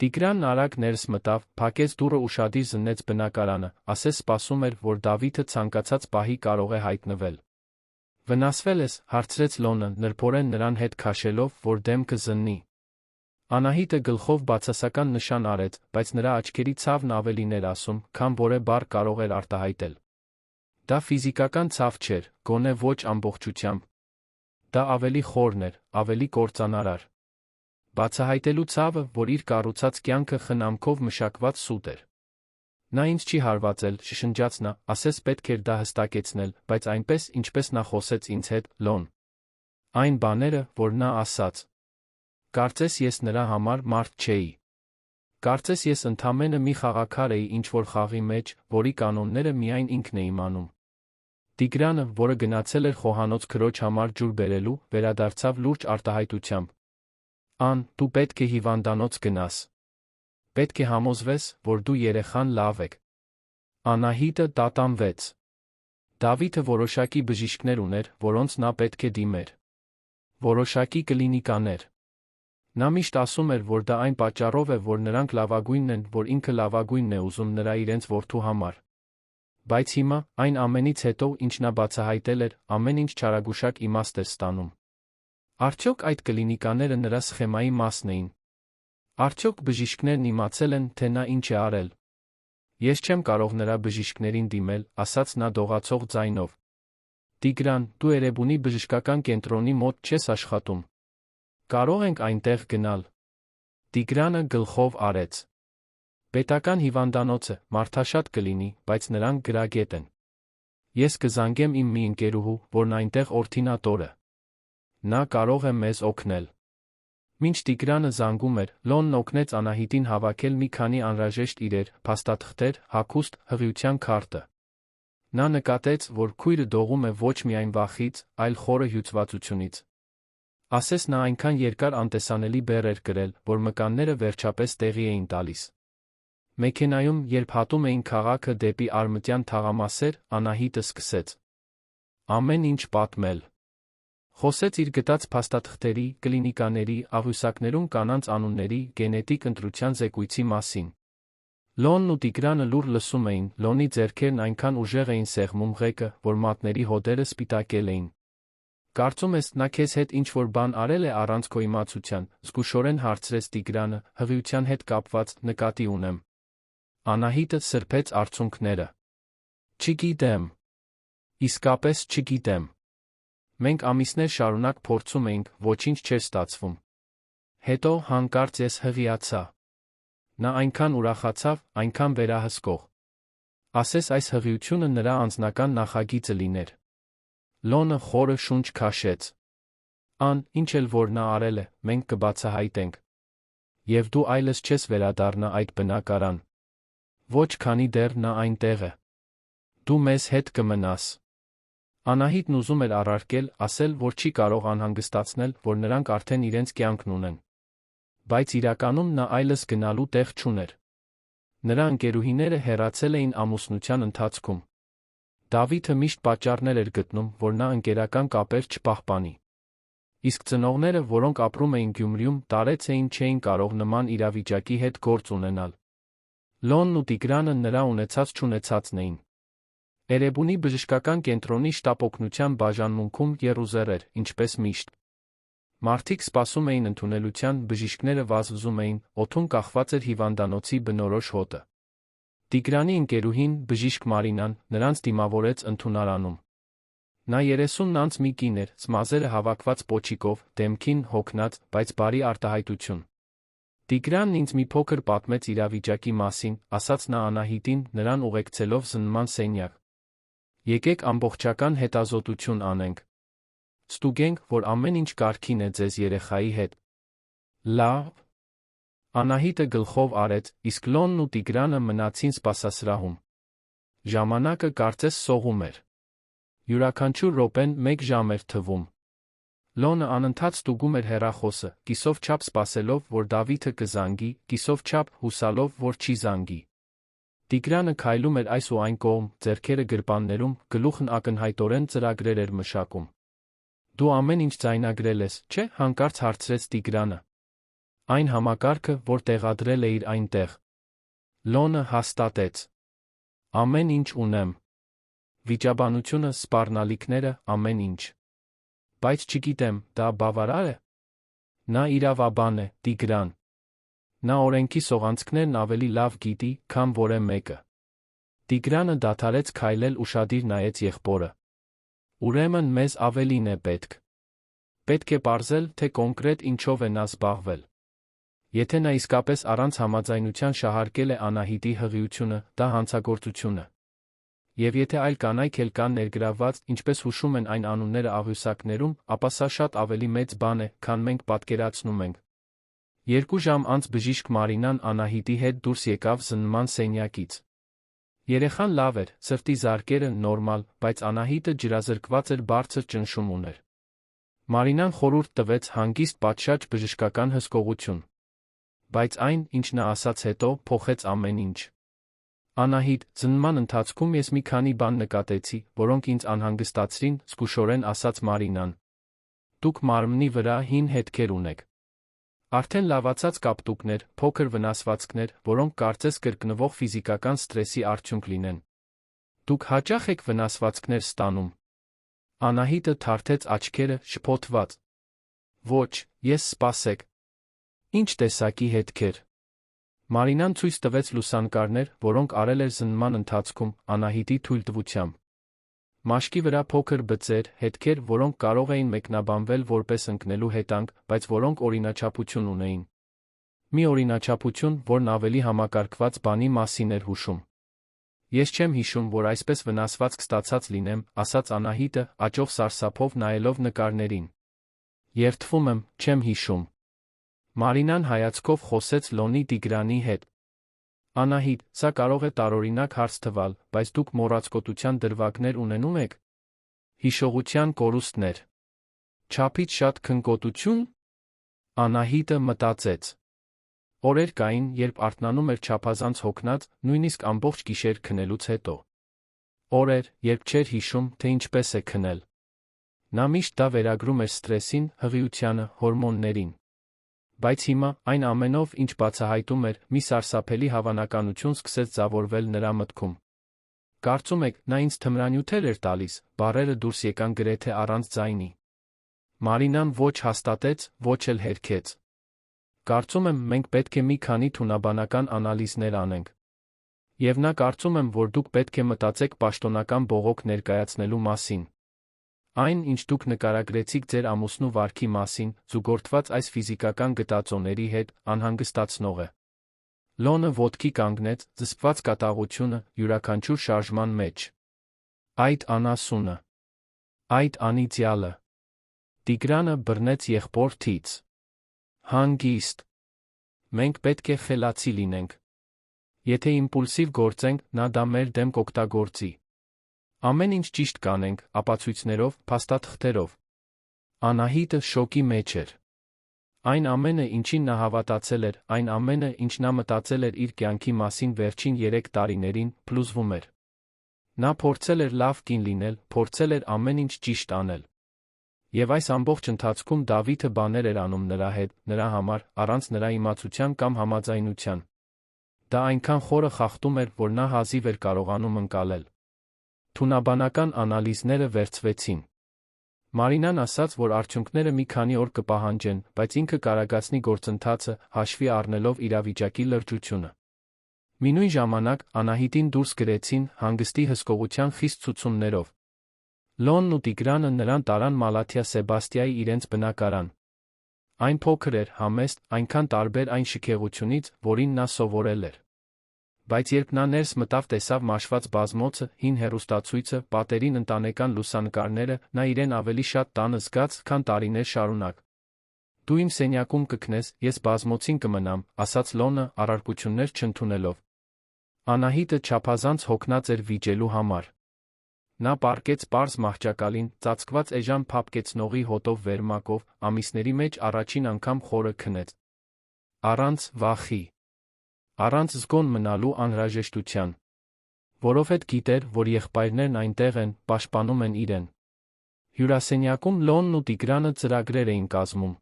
Տիգրանն արագ ներս մտավ, փակեց դուռը ուշադիր զննեց բնակարանը, ասես սպասում էր, որ Դավիթը ցանկացած պահի կարող է հայտնվել։ Վնասվել ես, հարցրեց Լոնը, նրբորեն նրան հետ քաշելով, որ դեմքը զննի։ Անահիտը գլխով բացասական նշան արեց, բայց նրա աչքերի ցավն ավելին էր ասում, քան որե բառ կարող էր արտահայտել։ Դա ֆիզիկական ցավ չէր, գոնե ոչ ամբողջությամբ։ Դա ավելի խորն էր, ավելի կործանարար։ Բացահայտելու ցավը, որ իր կառուցած կյանքը խնամքով մշակված սուտ էր։ Նա ինձ չի հարվածել, շշնջաց նա, ասես պետք էր դա հստակեցնել, բայց այնպես, ինչպես նա խոսեց ինձ հետ, Լոն։ Այն բաները, որ նա ասաց։ Կարծես ես նրա համար մարդ չէի։ Կարծես ես ընդամենը մի խաղաքար էի ինչ-որ խաղի մեջ, որի կանոնները միայն ինքն է իմանում։ Տիգրանը, որը գնացել էր խոհանոց քրոջ համար ջուր բերելու, վերադարձավ լուրջ արտահայտությամբ. «Ան, դու պետք է հիվանդանոց գնաս։ Պետք է համոզվես, որ դու երեխան լավ եք»։ Անահիտը տատանվեց։ Դավիթը որոշակի բժիշկներ ուներ, որոնց նա պետք է դիմեր։ Որոշակի կլինիկաներ։ Նա միշտ ասում էր, որ դա այն պատճառով է, որ նրանք լավագույնն են, որ ինքը լավագույնն է ուզում նրա իրենց որդու համար։ Բայց հիմա, այն ամենից հետո, ինչ նա բացահայտել էր, ամեն ինչ չարագուշակ իմաստ էր ստանում։ Արդյոք այդ կլինիկաները նրա սխեմայի մասն էին։ Արդյոք բժիշկներն իմացել են, թե նա ինչ է արել։ Ես չեմ կարող նրա բժիշկներին դիմել, ասաց նա դողացող ձայնով։ Տիգրան, դու Էրեբունի բժշկական կենտրոնի մոտ չես աշխատում։ Կարող ենք այնտեղ գնալ։ Տիգրանը գլխով արեց։ Պետական հիվանդանոցը մարդաշատ կլինի, բայց նրանք գրագետ են։ Ես կզանգեմ իմ մի ընկերուհու, որն այնտեղ օրդինատոր է։ Նա կարող է մեզ օգնել։ Մինչ Տիգրանը զանգում էր, Լոնն օգնեց Անահիտին հավաքել մի քանի անհրաժեշտ իրեր, փաստաթղթեր, հագուստ, հղիության քարտը։ Նա նկատեց, որ քույրը դողում է ոչ միայն վախից, այլ խորը հյուծվածությունից։ Ասես նա այնքան երկար անտեսանելի բեռ էր կրել, որ մկանները վերջապես տեղի էին տալիս։ Մեքենայում, երբ հատում էին քաղաքը դեպի արմտյան թաղամասեր, Անահիտը սկսեց ամեն ինչ պատմել։ Խոսեց իր գտած փաստաթղթերի, կլինիկաների, աղյուսակներում կանանց անունների, գենետիկ ընտրության զեկույցի մասին։ Լոնն ու Տիգրանը լուռ լսում էին, Լոնի ձեռքերն այնքան ուժեղ էին սեղմում ղեկը, որ մատների հոդերը սպիտակել էին։ Կարծում ես, նա քեզ հետ ինչ-որ բան արել է առանց քո իմացության, զգուշորեն հարցրեց Տիգրանը, հղիության հետ կապված, նկատի ունեմ։ Անահիտը սրբեց արցունքները։ Չգիտեմ։ Իսկապես չգիտեմ։ Մենք ամիսներ շարունակ փորձում էինք, ոչինչ չէր ստացվում։ Հետո հանկարծ ես հղիացա։ Նա այնքան ուրախացավ, այնքան վերահսկող։ Ասես այս հղիությունը նրա անձնական նախագիծը լիներ։ Լոնը խորը շունչ քաշեց։ Ան, ինչ էլ որ նա արել է, մենք կբացահայտենք։ Եվ դու այլս չես վերադառնա այդ բնակարան։ Ոչ քանի դեռ նա այնտեղ է։ Դու մեզ հետ կմնաս։ Անահիտն ուզում էր առարկել, ասել, որ չի կարող անհանգստացնել, որ նրանք արդեն իրենց կյանքն ունեն։ Բայց իրականում նա այլս գնալու տեղ չուներ։ Նրա ընկերուհիները հեռացել էին ամուսնության ընթացքում։ Դավիթը միշտ պատճառներ էր գտնում, որ նա ընկերական կապեր չպահպանի։ Իսկ ծնողները, որոնք ապրում էին Գյումրիում, տարեց էին չէին կարող նման իրավիճակի հետ գործ ունենալ։ Լոնն ու Տիգրանը նրա ունեցած-չունեցածն էին։ Էրեբունի բժշկական կենտրոնի շտապօգնության բաժանմունքում եռուզեռ էր, ինչպես միշտ։ Մարդիկ սպասում էին ընդունելության, բժիշկները վազվզում էին, օդում կախված էր հիվանդանոցի բնորոշ հոտը։ Տիգրանի ընկերուհին, բժիշկ Մարինան, նրանց դիմավորեց ընդունարանում։ Նա 30 անց մի կին էր, ծմազերը հավաքված պոչիկով, դեմքին հոգնած, բայց բարի արտահայտություն։ Տիգրանն ինձ մի փոքր պատմեց իրավիճակի մասին, ասաց նա Անահիտին, նրան ուղեկցելով զննման սենյակ։ Եկեք ամբողջական հետազոտություն անենք։ Ստուգենք, որ ամեն ինչ կարգին է ձեզ երեխայի հետ։ Լավ։ Անահիտը գլխով արեց, իսկ Լոնն ու Տիգրանը մնացին սպասասրահում։ Ժամանակը կարծես սողում էր։ Յուրաքանչյուր րոպեն 1 ժամ էր թվում։ Լոնը անընդհատ ստուգում էր հեռախոսը, կիսով չափ սպասելով, որ Դավիթը կզանգի, կիսով չափ հուսալով, որ չի զանգի։ Տիգրանը քայլում էր այս ու այն կողմ, ձեռքերը գրպաններում, գլուխն ակնհայտորեն ծրագրեր էր մշակում։ Դու ամեն ինչ ձայնագրել ես, չէ՞, հանկարծ հարցրեց Տիգրանը։ Այն համակարգը, որ տեղադրել էիր այնտեղ։ Լոնը հաստատեց։ Ամեն ինչ ունեմ։ Վիճաբանությունը, սպառնալիքները, ամեն ինչ։ Բայց չգիտեմ, դա բավարար է։ Նա իրավաբան է, Տիգրան։ Նա օրենքի սողանցքներն ավելի լավ գիտի, քան որևէ մեկը։ Տիգրանը դադարեց քայլել, ուշադիր նայեց եղբորը։ Ուրեմն մեզ ավելին է պետք։ Պետք է պարզել, թե կոնկրետ ինչով է նա զբաղվել։ Եթե նա իսկապես առանց համաձայնության շահարկել է Անահիտի հղիությունը, դա հանցագործություն է։ Եվ եթե այլ կանայք էլ կան ներգրավված, ինչպես հուշում են այն անունները աղյուսակներում, ապա սա շատ ավելի մեծ բան է, քան մենք պատկերացնում ենք։ 2 ժամ անց բժիշկ Մարինան Անահիտի հետ դուրս եկավ զննման սենյակից։ Երեխան լավ էր, սրտի զարկերը նորմալ, բայց Անահիտը ջրազրկված էր բարձր ճնշում ուներ։ Մարինան խորհուրդ տվեց հանգիստ պատշաճ բժշկական հսկողություն։ Բայց այն, ինչ նա ասաց հետո, փոխեց ամեն ինչ։ Անահիտ, ծնման ընթացքում ես մի քանի բան նկատեցի, որոնք ինձ անհանգստացրին, զգուշորեն ասաց Մարինան։ Դուք մարմնի վրա հին հետքեր ունեք։ Արդեն լավացած կապտուկներ, փոքր վնասվածքներ, որոնք կարծես կրկնվող ֆիզիկական սթրեսի արդյունք լինեն։ Դուք հաճախ եք վնասվածքներ ստանում։ Անահիտը թարթեց աչքերը, շփոթված։ Ոչ, ես սպասեք։ Ինչ տեսակի հետքեր։ Մարինան ցույց տվեց լուսանկարներ, որոնք արել էր զննման ընթացքում, Անահիտի թույլտվությամբ։ Մաշկի վրա փոքր բծեր, հետքեր, որոնք կարող էին մեկնաբանվել որպես ընկնելու հետանք, բայց որոնք օրինաչափություն ունեին։ Մի օրինաչափություն, որն ավելի համակարգված բանի մասին էր հուշում։ Ես չեմ հիշում, որ այսպես վնասվածք ստացած լինեմ, ասաց Անահիտը, աճող սարսափով նայելով նկարներին։ Երդվում եմ, չեմ հիշում։ Մարինան հայացքով խոսեց Լոնի Տիգրանի հետ։ Անահիտ, սա կարող է տարօրինակ հարց թվալ, բայց դուք մոռացկոտության դրվագներ ունենում եք։ Հիշողության կորուստներ։ Չափից շատ քնկոտություն։ Անահիտը մտածեց։ Օրեր կային, երբ արթնանում էր չափազանց հոգնած, նույնիսկ ամբողջ գիշեր քնելուց հետո։ Օրեր, երբ չէր հիշում, թե ինչպես է քնել։ Նա միշտ դա վերագրում էր սթրեսին, հղիությանը, հորմոններին։ Բայց հիմա, այն ամենով, ինչ բացահայտում էր, մի սարսափելի հավանականություն սկսեց ձևավորվել նրա մտքում։ Կարծում եք, նա ինձ թմրանյութեր էր տալիս, բառերը դուրս եկան գրեթե առանց ձայնի։ Մարինան ոչ հաստատեց, ոչ էլ հերքեց։ Կարծում եմ, մենք պետք է մի քանի թունաբանական անալիզներ անենք։ Եվ նա կարծում եմ, որ դուք պետք է մտածեք պաշտոնական բողոք ներկայացնելու մասին։ Այն, ինչ դուք նկարագրեցիք ձեր ամուսնու վարքի մասին, զուգորդված այս ֆիզիկական գտածոների հետ, անհանգստացնող է։ Լոնը ոտքի կանգնեց, զսպված կատաղությունը, յուրաքանչյուր շարժման մեջ։ Այդ անասունը։ Այդ անիծյալը։ Տիգրանը բռնեց եղբոր-թից։ Հանգիստ։ Մենք պետք է խելացի լինենք։ Եթե իմպուլսիվ գործենք, նա դա մեր դեմ կօգտագործի։ Ամեն ինչ ճիշտ կանենք, ապացույցներով, փաստաթղթերով։ Անահիտը շոկի մեջ էր։ Այն ամենը, ինչին նա հավատացել էր, այն ամենը, ինչ նա մտածել էր իր կյանքի մասին վերջին 3 տարիներին, փլուզվում էր։ Նա փորձել էր լավ կին լինել, փորձել էր ամեն ինչ ճիշտ անել։ Եվ այս ամբողջ ընթացքում Դավիթը բաներ էր անում նրա հետ, նրա համար, առանց նրա իմացության կամ համաձայնության։ Դա այնքան խորը խախտում էր, որ նա հազիվ էր կարողանում ընկալել։ Թունաբանական անալիզները վերցվեցին։ Մարինան ասաց, որ արդյունքները մի քանի օր կպահանջեն, բայց ինքը կարագացնի գործընթացը, հաշվի առնելով իրավիճակի լրջությունը։ Մինույն ժամանակ, Անահիտին դուրս գրեցին, հանգստի հսկողության խիստ ցուցումներով։ Լոնն ու Տիգրանը նրան տարան Մալաթիա Սեբաստիայի իրենց բնակարան։ Այն փոքր էր, համեստ, այնքան տարբեր այն շքեղությունից, որին նա սովորել էր։ Բայց երբ նա ներս մտավ, տեսավ մաշված բազմոցը, հին հեռուստացույցը, պատերին ընտանեկան լուսանկարները, նա իրեն ավելի շատ տանը զգաց, քան տարիներ շարունակ։ Դու իմ սենյակում կքնես, ես բազմոցին կմնամ, ասաց Լոնը, առարկություններ չընդունելով։ Անահիտը չափազանց հոգնած էր վիճելու համար։ Նա պառկեց պարզ մահճակալին, ծածկված էժան փափկեցնողի հոտով վերմակով, ամիսների մեջ առաջին անգամ խորը քնեց։ Առանց վախի։ Առանց զգոն մնալու անհրաժեշտության։ Որովհետև գիտեր, որ եղբայրներն այնտեղ են, պաշտպանում են իրեն։ Հյուրասենյակում Լոնն ու Տիգրանը ծրագրեր էին կազմում։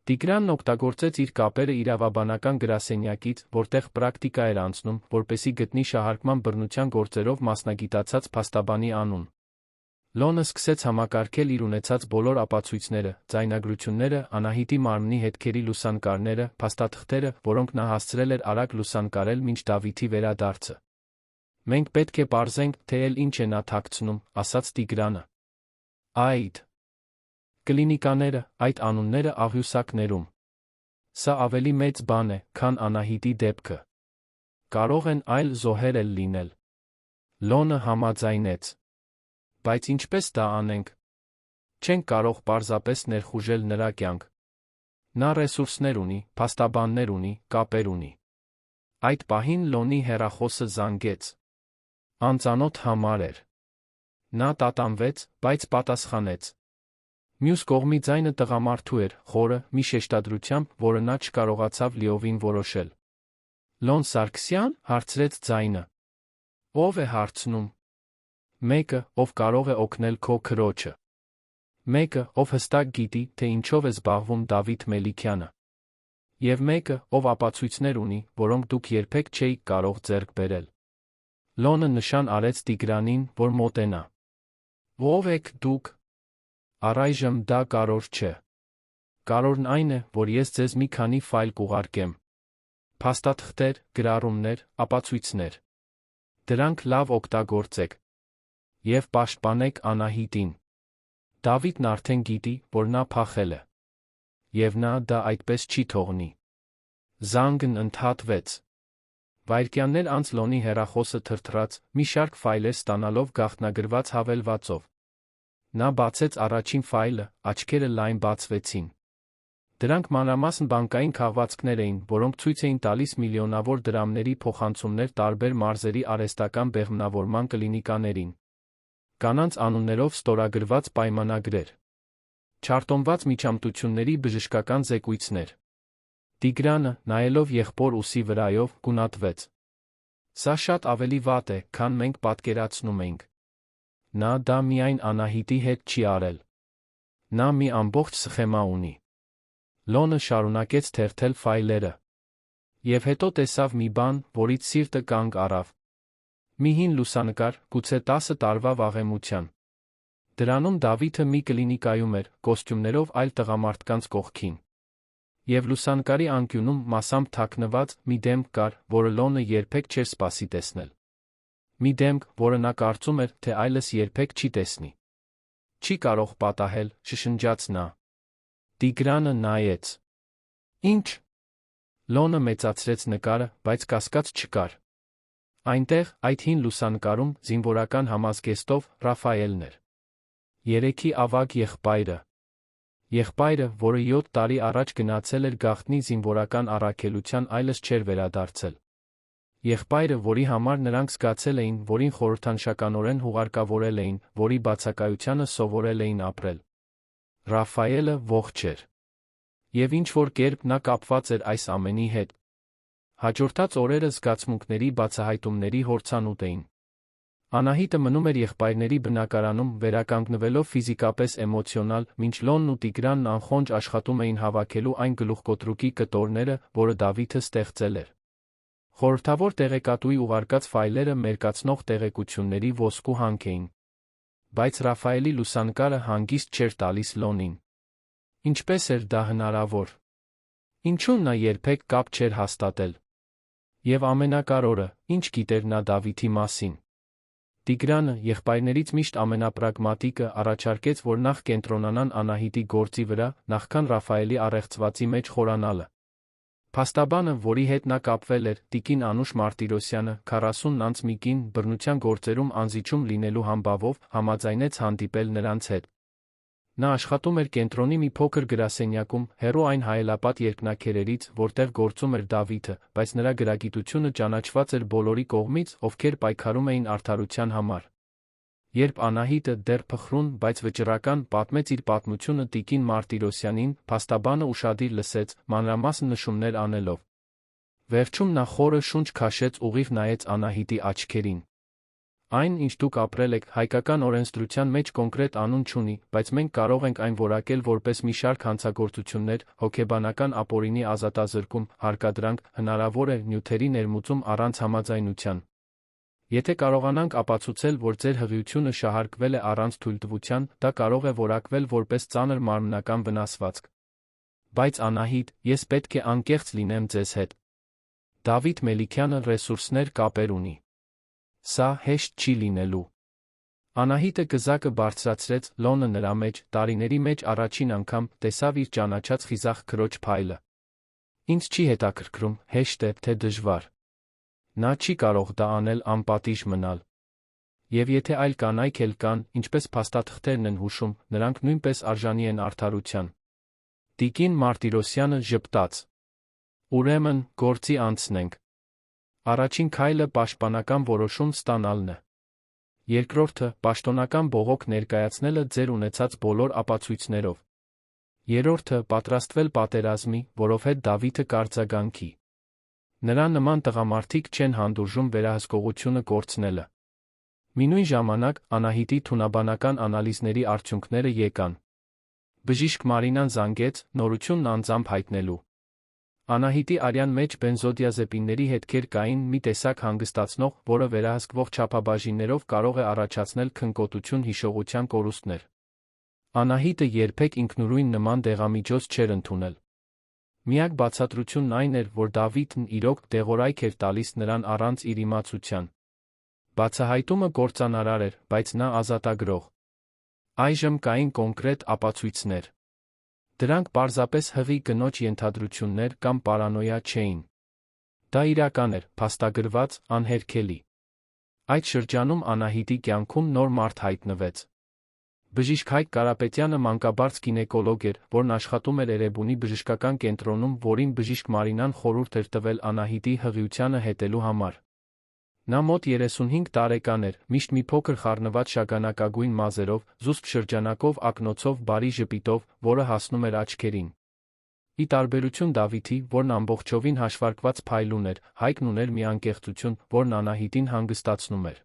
Տիգրանն օգտագործեց իր կապերը իրավաբանական գրասենյակից, որտեղ պրակտիկա էր անցնում, որպեսզի գտնի շահարկման բռնության գործերով մասնագիտացած փաստաբանի անուն։ Լոնը սկսեց համակարգել իր ունեցած բոլոր ապացույցները, ձայնագրությունները, Անահիտի մարմնի հետքերի լուսանկարները, փաստաթղթերը, որոնք նա հասցրել էր արագ լուսանկարել մինչ Դավիթի վերադարձը։ Մենք պետք է պարզենք, թե ինչ է նա թաքցնում, ասաց Տիգրանը։ Այդ կլինիկաները, այդ անունները աղյուսակներում։ Սա ավելի մեծ բան է, քան Անահիտի դեպքը։ Կարող են այլ զոհեր էլ լինել։ Լոնը համաձայնեց։ Բայց ինչպես դա անենք։ Չենք կարող պարզապես ներխուժել նրա կյանք։ Նա ռեսուրսներ ունի, փաստաբաններ ունի, կապեր ունի։ Այդ պահին Լոնի հեռախոսը զանգեց։ Անծանոթ համար էր։ Նա տատանվեց, բայց պատասխանեց։ Մյուս կողմի ձայնը տղամարդու էր, խորը, մի շեշտադրությամբ, որը նա չկարողացավ լիովին որոշել։ Լոն Սարգսյա՞ն, հարցրեց ձայնը։ Ո՞վ է հարցնում։ Մեկը, ով կարող է օգնել քո քրոջը։ Մեկը, ով հստակ գիտի, թե ինչով է զբաղվում Դավիթ Մելիքյանը։ Եվ մեկը, ով ապացույցներ ունի, որոնք դուք երբեք չէիք կարող ձեռք բերել։ Լոնը նշան արեց Տիգրանին, որ մոտենա։ Ո՞վ եք դուք։ Առայժմ դա կարևոր չէ։ Կարևորն այն է, որ ես ձեզ մի քանի ֆայլ կուղարկեմ։ Փաստաթղթեր, գրառումներ, ապացույցներ։ Դրանք լավ օգտագործեք։ Եվ պաշտպանեք Անահիտին։ Դավիթն արդեն գիտի, որ նա փախել է։ Եվ նա դա այդպես չի թողնի։ Զանգն ընդհատվեց։ Վայրկյաններ անց Լոնի հեռախոսը թրթռաց, մի շարք ֆայլեր ստանալով գաղտնագրված հավելվածով։ Նա բացեց առաջին ֆայլը, աչքերը լայն բացվեցին։ Դրանք մանրամասն բանկային քաղվածքներ էին, որոնք ցույց էին տալիս միլիոնավոր դրամների փոխանցումներ տարբեր մարզերի արհեստական բեղմնավորման կլինիկաներին։ Կանանց անուններով ստորագրված պայմանագրեր։ Չարտոնված միջամտությունների բժշկական զեկույցներ։ Տիգրանը, նայելով եղբոր ուսի վրայով, գունատվեց։ Սա շատ ավելի վատ է, քան մենք պատկերացնում ենք։ Նա դա միայն Անահիտի հետ չի արել։ Նա մի ամբողջ սխեմա ունի։ Լոնը շարունակեց թերթել ֆայլերը։ Եվ հետո տեսավ մի բան, որից սիրտը կանգ առավ։ Մի հին լուսանկար, գուցե 10 տարվա վաղեմության։ Դրանում Դավիթը մի կլինիկայում էր, կոստյումներով այլ տղամարդկանց կողքին։ Եվ լուսանկարի անկյունում մասամբ թաքնված մի դեմք կար, որը Լոնը երբեք չէր սպասի տեսնել։ Մի դեմք, որը նա կարծում էր, թե այլս երբեք չի տեսնի։ Չի կարող պատահել, շշնջաց նա։ Տիգրանը նայեց։ Ինչ։ Լոնը մեծացրեց նկարը, բայց կասկած չկար։ Այնտեղ, այդ հին լուսանկարում, զինվորական համազգեստով, Ռաֆայելն էր։ Երեքի ավագ եղբայրը։ Եղբայրը, որը 7 տարի առաջ գնացել էր գաղտնի զինվորական առաքելության, այլս չէր վերադարձել։ Եղբայրը, որի համար նրանք զգացել էին, որին խորհրդանշականորեն հուղարկավորել էին, որի բացակայությանը սովորել էին ապրել։ Ռաֆայելը ողջ էր։ Եվ ինչ-որ կերպ նա կապված էր այս ամենի հետ։ Հաջորդած օրերը զգացմունքների բացահայտումների հորցանուտ էին։ Անահիտը մնում էր եղբայրների բնակարանում, վերականգնվելով ֆիզիկապես էմոցիոնալ, մինչ Լոնն ու Տիգրանն անխոնջ աշխատում էին հավաքելու այն գլուխկոտրուկի կտորները, որը Դավիթը ստեղծել էր։ Խորհրդավոր տեղեկատուի ուղարկած ֆայլերը մերկացնող տեղեկությունների ոսկու հանք էին։ Բայց Ռաֆայելի լուսանկարը հանգիստ չէր տալիս Լոնին։ Ինչպես էր դա հնարավոր։ Ինչու նա երբեք կապ չէր հաստատել։ Եվ ամենակարևորը, ինչ գիտեր նա Դավիթի մասին։ Տիգրանը, եղբայրներից միշտ ամենապրագմատիկը, առաջարկեց, որ նախ կենտրոնանան Անահիտի գործի վրա, նախքան Ռաֆայելի առեղծվածի մեջ խորանալը։ Փաստաբանը, որի հետ նա կապվել էր, տիկին Անուշ Մարտիրոսյանը, 40-ն անց մի կին, բռնության գործերում անզիջում լինելու համբավով, համաձայնեց հանդիպել նրանց հետ։ Նա աշխատում էր կենտրոնի մի փոքր գրասենյակում, հեռու այն հայելապատ երկնաքերերից, որտեղ գործում էր Դավիթը, բայց նրա գրագիտությունը ճանաչված էր բոլորի կողմից, ովքեր պայքարում էին արդարության համար։ Երբ Անահիտը, դեռ փխրուն, բայց վճռական, պատմեց իր պատմությունը տիկին Մարտիրոսյանին, փաստաբանը ուշադիր լսեց, մանրամասն նշումներ անելով։ Վերջում նա խորը շունչ քաշեց, ուղիղ նայեց Անահիտի աչքերին։ Այն, ինչ դուք ապրել եք, հայկական օրենսդրության մեջ կոնկրետ անուն չունի, բայց մենք կարող ենք այն որակել որպես մի շարք հանցագործություններ, հոգեբանական ապօրինի ազատազրկում, հարկադրանք, հնարավոր է նյութերի ներմուծում առանց համաձայնության։ Եթե կարողանանք ապացուցել, որ ձեր հղիությունը շահարկվել է առանց թույլտվության, դա կարող է որակվել որպես ծանր մարմնական վնասվածք։ Բայց Անահիտ, ես պետք է անկեղծ լինեմ ձեզ հետ։ Դավիթ Մելիքյանը ռեսուրսներ, կապեր ունի։ Սա հեշտ չի լինելու։ Անահիտը գզակը բարձրացրեց, Լոնը նրա մեջ, տարիների մեջ առաջին անգամ, տեսավ իր ճանաչած խիզախ քրոջ փայլը։ Ինձ չի հետաքրքրում, հեշտ է, թե դժվար։ Նա չի կարող դա անել անպատիժ մնալ։ Եվ եթե այլ կանայք էլ կան, ինչպես փաստաթղթերն են հուշում, նրանք նույնպես արժանի են արդարության։ Տիկին Մարտիրոսյանը ժպտաց։ Ուրեմն, գործի անցնենք։ Առաջին քայլը պաշտպանական որոշում ստանալն է։ Երկրորդը, պաշտոնական բողոք ներկայացնելը ձեր ունեցած բոլոր ապացույցներով։ Երրորդը, պատրաստվել պատերազմի, որովհետև Դավիթը կարձագանքի։ Նրա նման տղամարդիկ չեն հանդուրժում վերահսկողությունը կորցնելը։ Մինույն ժամանակ, Անահիտի թունաբանական անալիզների արդյունքները եկան։ Բժիշկ Մարինան զանգեց, նորությունն անձամբ հայտնելու։ Անահիտի արյան մեջ բենզոդիազեպինների հետքեր կային մի տեսակ հանգստացնող, որը վերահսկվող չափաբաժիններով կարող է առաջացնել քնկոտություն հիշողության կորուստներ։ Անահիտը երբեք ինքնուրույն նման դեղամիջոց չէր ընդունել։ Միակ բացատրությունն այն էր, որ Դավիթն իրոք դեղորայք էր տալիս նրան առանց իր իմացության։ Բացահայտումը կործանարար էր, բայց նա ազատագրող։ Այժմ կային կոնկրետ ապացույցներ։ Դրանք պարզապես հղի կնոջ ենթադրություններ կամ պարանոյա չէին։ Դա իրական էր, փաստագրված, անհերքելի։ Այդ շրջանում Անահիտի կյանքում նոր մարդ հայտնվեց։ Բժիշկ Հայկ Կարապետյանը մանկաբարձ գինեկոլոգ էր, որն աշխատում էր Էրեբունի բժշկական կենտրոնում, որին բժիշկ Մարինան խորհուրդ էր տվել Անահիտի հղիությանը հետելու համար։ Նա մոտ 35 տարեկան էր, միշտ մի փոքր խառնված շագանակագույն մազերով, զուսպ շրջանակով ակնոցով բարի ժպիտով, որը հասնում էր աչքերին։ Ի տարբերություն Դավիթի, որն ամբողջովին հաշվարկված փայլուն էր, Հայկն ուներ մի անկեղծություն, որն Անահիտին հանգստացնում էր։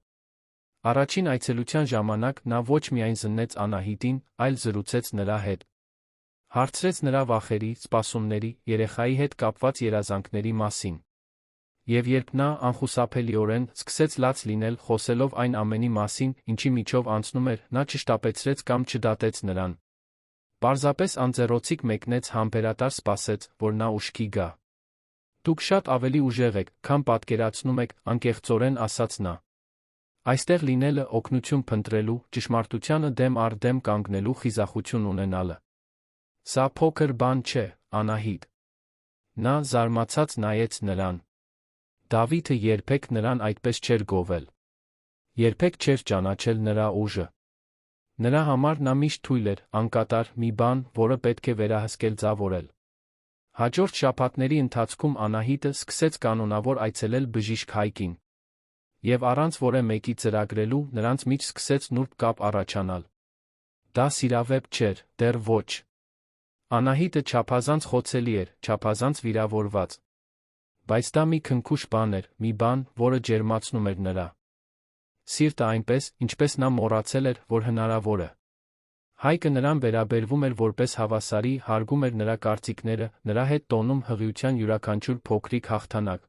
Առաջին այցելության ժամանակ նա ոչ միայն զննեց Անահիտին, այլ զրուցեց նրա հետ։ Հարցրեց նրա վախերի, սպասումների, երեխայի հետ կապված երազանքների մասին։ Եվ երբ նա անխուսափելիորեն սկսեց լաց լինել, խոսելով այն ամենի մասին, ինչի միջով անցնում էր, նա չշտապեցրեց կամ չդատեց նրան։ Պարզապես անձեռոցիկ մեկնեց համբերատար սպասեց, որ նա ուշքի գա։ Դուք շատ ավելի ուժեղ եք, քան պատկերացնում եք, անկեղծորեն ասաց նա։ Այստեղ լինելը օգնություն փնտրելու, ճշմարտությանը դեմ առ դեմ կանգնելու խիզախություն ունենալը։ Սա փոքր բան չէ, Անահիտ։ Նա զարմացած նայեց նրան։ Դավիթը երբեք նրան այդպես չէր գովել։ Երբեք չէր ճանաչել նրա ուժը։ Նրա համար նա միշտ թույլ էր, անկատար, մի բան, որը պետք է վերահսկել ձավորել։ Հաջորդ շաբաթների ընթացքում Անահիտը սկսեց կանոնավոր այցելել բժիշկ Հայկին։ Եվ առանց որևէ մեկի ծրագրելու, նրանց մեջ սկսեց նուրբ կապ առաջանալ։ Դա սիրավեպ չէր, դեռ ոչ։ Անահիտը չափազանց խոցելի էր, չափազանց վիրավորված։ Բայց դա մի քնքուշ բան էր, մի բան, որը ջերմացնում էր նրա սիրտը այնպես, ինչպես նա մոռացել էր, որ հնարավոր է։ Հայկը նրան վերաբերվում էր որպես հավասարի, հարգում էր նրա կարծիքները, նրա հետ տոնում հղիության յուրաքանչյուր փոքրիկ հաղթանակ։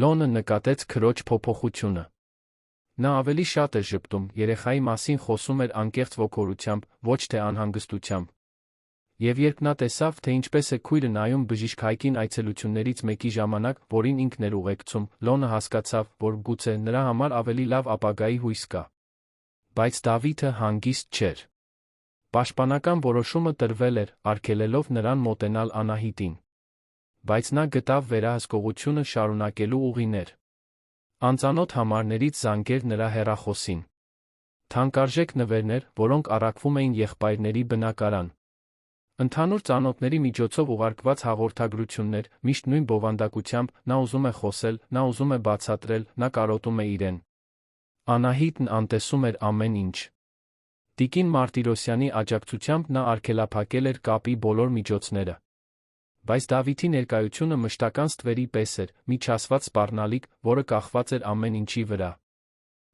Լոնը նկատեց քրոջ փոփոխությունը։ Նա ավելի շատ էր ժպտում, երեխայի մասին խոսում էր անկեղծ ոգորությամբ, ոչ թե անհանգստությամբ։ Եվ երբ նա տեսավ, թե ինչպես է քույրը նայում բժիշկ Հայկին այցելություններից մեկի ժամանակ, որին ինքն էր ուղեկցում, Լոնը հասկացավ, որ գուցե նրա համար ավելի լավ ապագայի հույս կա։ Բայց Դավիթը հանգիստ չէր։ Պաշտպանական որոշումը տրվել էր, արգելելով նրան մոտենալ Անահիտին։ Բայց նա գտավ վերահսկողությունը շարունակելու ուղիներ։ Անծանոթ համարներից զանգեր նրա հեռախոսին։ Թանկարժեք նվերներ, որոնք առաքվում էին եղբայրների բնակարան։ Ընդհանուր ծանոթների միջոցով ուղարկված հաղորդագրություններ, միշտ նույն բովանդակությամբ, նա ուզում է խոսել, նա ուզում է բացատրել, նա կարոտում է իրեն։ Անահիտն անտեսում էր ամեն ինչ։ Տիկին Մարտիրոսյանի աջակցությամբ նա արգելափակել էր կապի բոլոր միջոցները։ Բայց Դավիթի ներկայությունը մշտական ստվերի պես էր, մի չասված սպառնալիք, որը կախված էր ամեն ինչի վրա։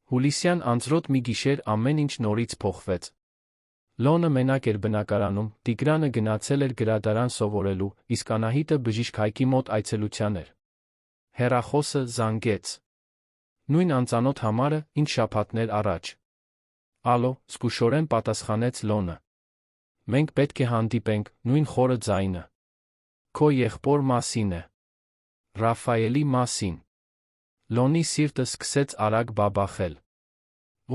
Հուլիսյան անձրոտ մի գիշեր ամեն ինչ նորից փոխվեց։ Լոնը մենակ էր բնակարանում, Տիգրանը գնացել էր գրադարան սովորելու, իսկ Անահիտը բժիշկ Հայկի մոտ այցելության էր։ Հեռախոսը զանգեց։ Նույն անծանոթ համարը, ինչ շաբաթներ առաջ։ Ալո, զգուշորեն պատասխանեց Լոնը։ Մենք պետք է հանդիպենք, նույն խորը ձայնը։ Քո եղբոր մասին է։ Ռաֆայելի մասին։ Լոնի սիրտը սկսեց արագ բաբախել։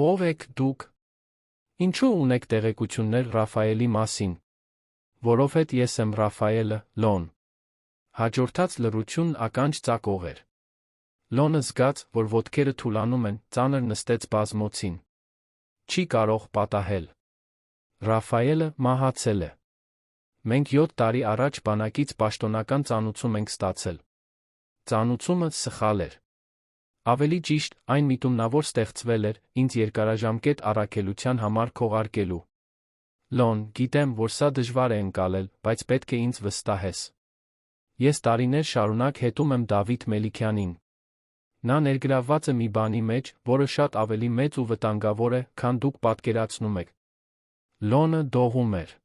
Ո՞վ եք դուք։ Ինչու ունեք տեղեկություններ Ռաֆայելի մասին։ Որովհետև ես եմ Ռաֆայելը, Լոն։ Հաջորդած լռությունն ականջ ծակող էր։ Լոնը զգաց, որ ոտքերը թուլանում են, ծանր նստեց բազմոցին։ Չի կարող պատահել։ Ռաֆայելը մահացել է։ Մենք 7 տարի առաջ բանակից պաշտոնական ծանուցում ենք ստացել։ Ծանուցումը սխալ էր։ Ավելի ճիշտ, այն միտումնավոր ստեղծվել էր ինձ երկարաժամկետ առաքելության համար քողարկելու։ Լոն, գիտեմ, որ սա դժվար է ընկալել, բայց պետք է ինձ վստահես։ Ես տարիներ շարունակ հետում եմ Դավիթ Մելիքյանին։ Նա ներգրավված է մի բանի մեջ, որը շատ ավելի մեծ ու վտանգավոր է, քան դուք պատկերացնում եք։ Լոնը դողում էր։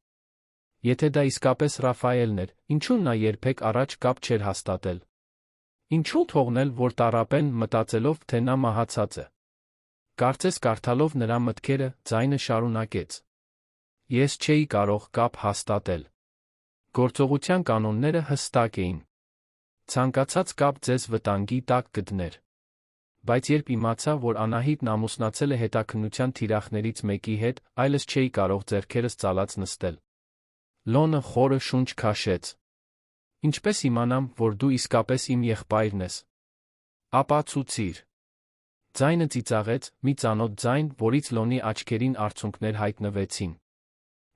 Եթե դա իսկապես Ռաֆայելն էր, ինչու նա երբեք առաջ կապ չէր հաստատել։ Ինչու թողնել, որ տառապեն, մտածելով, թե նա մահացած է։ Կարծես կարդալով նրա մտքերը, ձայնը շարունակեց. Ես չէի կարող կապ հաստատել։ Գործողության կանոնները հստակ էին։ Ցանկացած կապ ձեզ վտանգի տակ կդներ։ Բայց երբ իմացա, որ Անահիտն ամուսնացել է հետաքննության թիրախներից մեկի հետ, այլս չէի կարող ձեռքերս ծալած նստել։ Լոնը խորը շունչ քաշեց։ Ինչպես իմանամ, որ դու իսկապես իմ եղբայրն ես։ Ապացուցիր։ Ձայնը ծիծաղեց, մի ծանոթ ձայն, որից Լոնի աչքերին արցունքներ հայտնվեցին։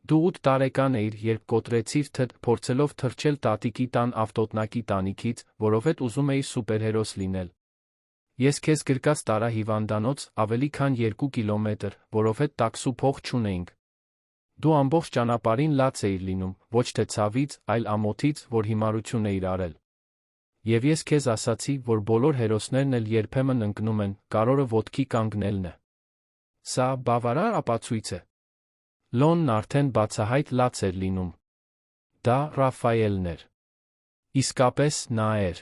Դու 8 տարեկան էիր, երբ կոտրեցիր փորձելով թռչել տատիկի տան ավտոտնակի տանիքից, որովհետև ուզում էիր սուպերհերոս լինել։ Ես քեզ գրկած տարա հիվանդանոց ավելի քան 2 կիլոմետր, որովհետև տաքսու փող չունեինք։ Դու ամբողջ ճանապարհին լաց էիր լինում, ոչ թե ցավից, այլ ամոթից, որ հիմարություն էիր արել։ Եվ ես քեզ ասացի, որ բոլոր հերոսներն էլ երբեմն ընկնում են, կարորը ոտքի կանգնելն է։ Սա բավարար ապացույց է։ Լոնն արդեն բացահայտ լաց էր լինում։ Դա Ռաֆայելն էր։ Իսկապես նա էր։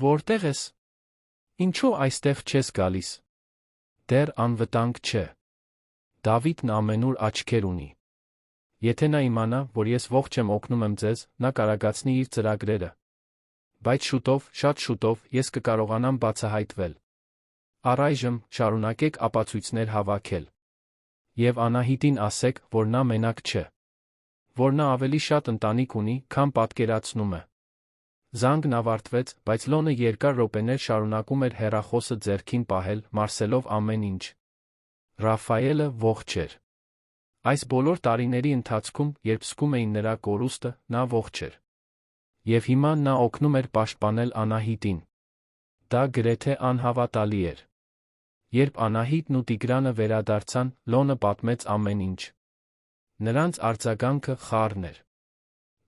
Որտե՞ղ ես։ Ինչու այստեղ չես գալիս։ Դեռ անվտանգ չէ։ Դավիթն ամենուր աչքեր ունի։ Եթե նա իմանա, որ ես ողջ եմ օգնում եմ ձեզ, նա կարագացնի իր ծրագրերը։ Բայց շուտով, շատ շուտով, ես կկարողանամ բացահայտվել։ Առայժմ շարունակեք ապացույցներ հավաքել։ Եվ Անահիտին ասեք, որ նա մենակ չէ։ Որ նա ավելի շատ ընտանիք ունի, քան պատկերացնում է։ Զանգն ավարտվեց, բայց Լոնը երկար րոպեներ շարունակում էր հեռախոսը ձեռքին պահել, մարսելով ամեն ինչ։ Ռաֆայելը ողջ էր։ Այս բոլոր տարիների ընթացքում, երբ զգում էին նրա կորուստը, նա ողջ էր։ Եվ հիմա նա օգնում էր պաշտպանել Անահիտին։ Դա գրեթե անհավատալի էր։ Երբ Անահիտն ու Տիգրանը վերադարձան, Լոնը պատմեց ամեն ինչ։ Նրանց արձագանքը խառն էր։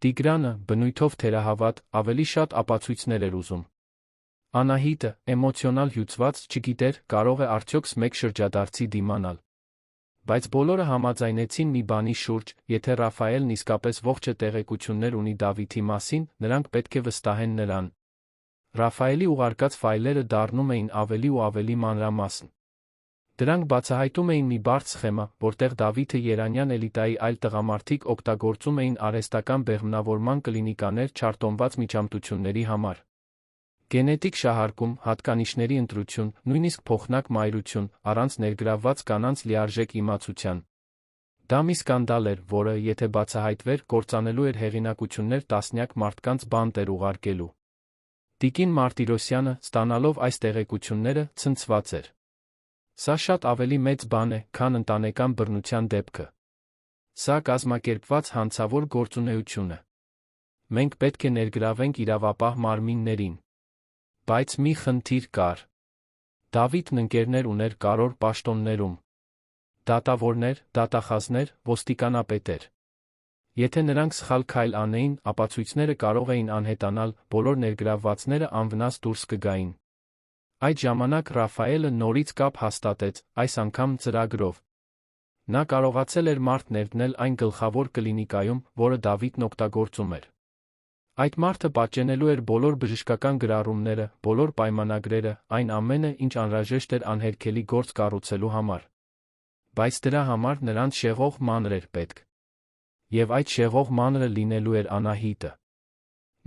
Տիգրանը, բնույթով թերահավատ, ավելի շատ ապացույցներ էր ուզում։ Անահիտը, էմոցիոնալ հյուծված, չգիտեր, կարող է արդյոք մեկ շրջադարձի դիմանալ։ Բայց բոլորը համաձայնեցին մի բանի շուրջ, եթե Ռաֆայելն իսկապես ողջը տեղեկություններ ունի Դավիթի մասին, նրանք պետք է վստահեն նրան։ Ռաֆայելի ուղարկած ֆայլերը դառնում էին ավելի ու ավելի մանրամասն։ Դրանք բացահայտում էին մի բարդ սխեմա, որտեղ Դավիթը Երանյան էլիտայի այլ տղամարդիկ օգտագործում էին արհեստական բեղմնավորման կլինիկաներ չարտոնված միջամտությունների համար։ Գենետիկ շահարկում, հատկանիշների ընտրություն, նույնիսկ փոխնակ մայրություն, առանց ներգրավված կանանց լիարժեք իմացության։ Դա մի սկանդալ էր, որը, եթե բացահայտվեր, կործանելու էր հեղինակություններ տասնյակ մարդկանց բանտ էր ուղարկելու։ Տիկին Մարտիրոսյանը, ստանալով այս տեղեկությունները, ցնցված էր։ Սա շատ ավելի մեծ բան է, քան ընտանեկան բռնության դեպքը։ Սա կազմակերպված հանցավոր գործունեություն է։ Մենք պետք է ներգրավենք իրավապահ մարմիններին։ Բայց մի խնդիր կար։ Դավիթն ընկերներ ուներ կարևոր պաշտոններում։ Դատավորներ, դատախազներ, ոստիկանապետեր։ Եթե նրանք սխալ քայլ անեին, ապացույցները կարող էին անհետանալ, բոլոր ներգրավվածները անվնաս դուրս կգային։ Այդ ժամանակ Ռաֆայելը նորից կապ հաստատեց, այս անգամ ծրագրով։ Նա կարողացել էր մարդ ներդնել այն գլխավոր կլինիկայում, որը Դավիթն օգտագործում էր։ Այդ մարդը պատճենելու էր բոլոր բժշկական գրառումները, բոլոր պայմանագրերը, այն ամենը, ինչ անհրաժեշտ էր անհերքելի գործ կառուցելու համար։ Բայց դրա համար նրանց շեղող մանր էր պետք։ Եվ այդ շեղող մանրը լինելու էր Անահիտը։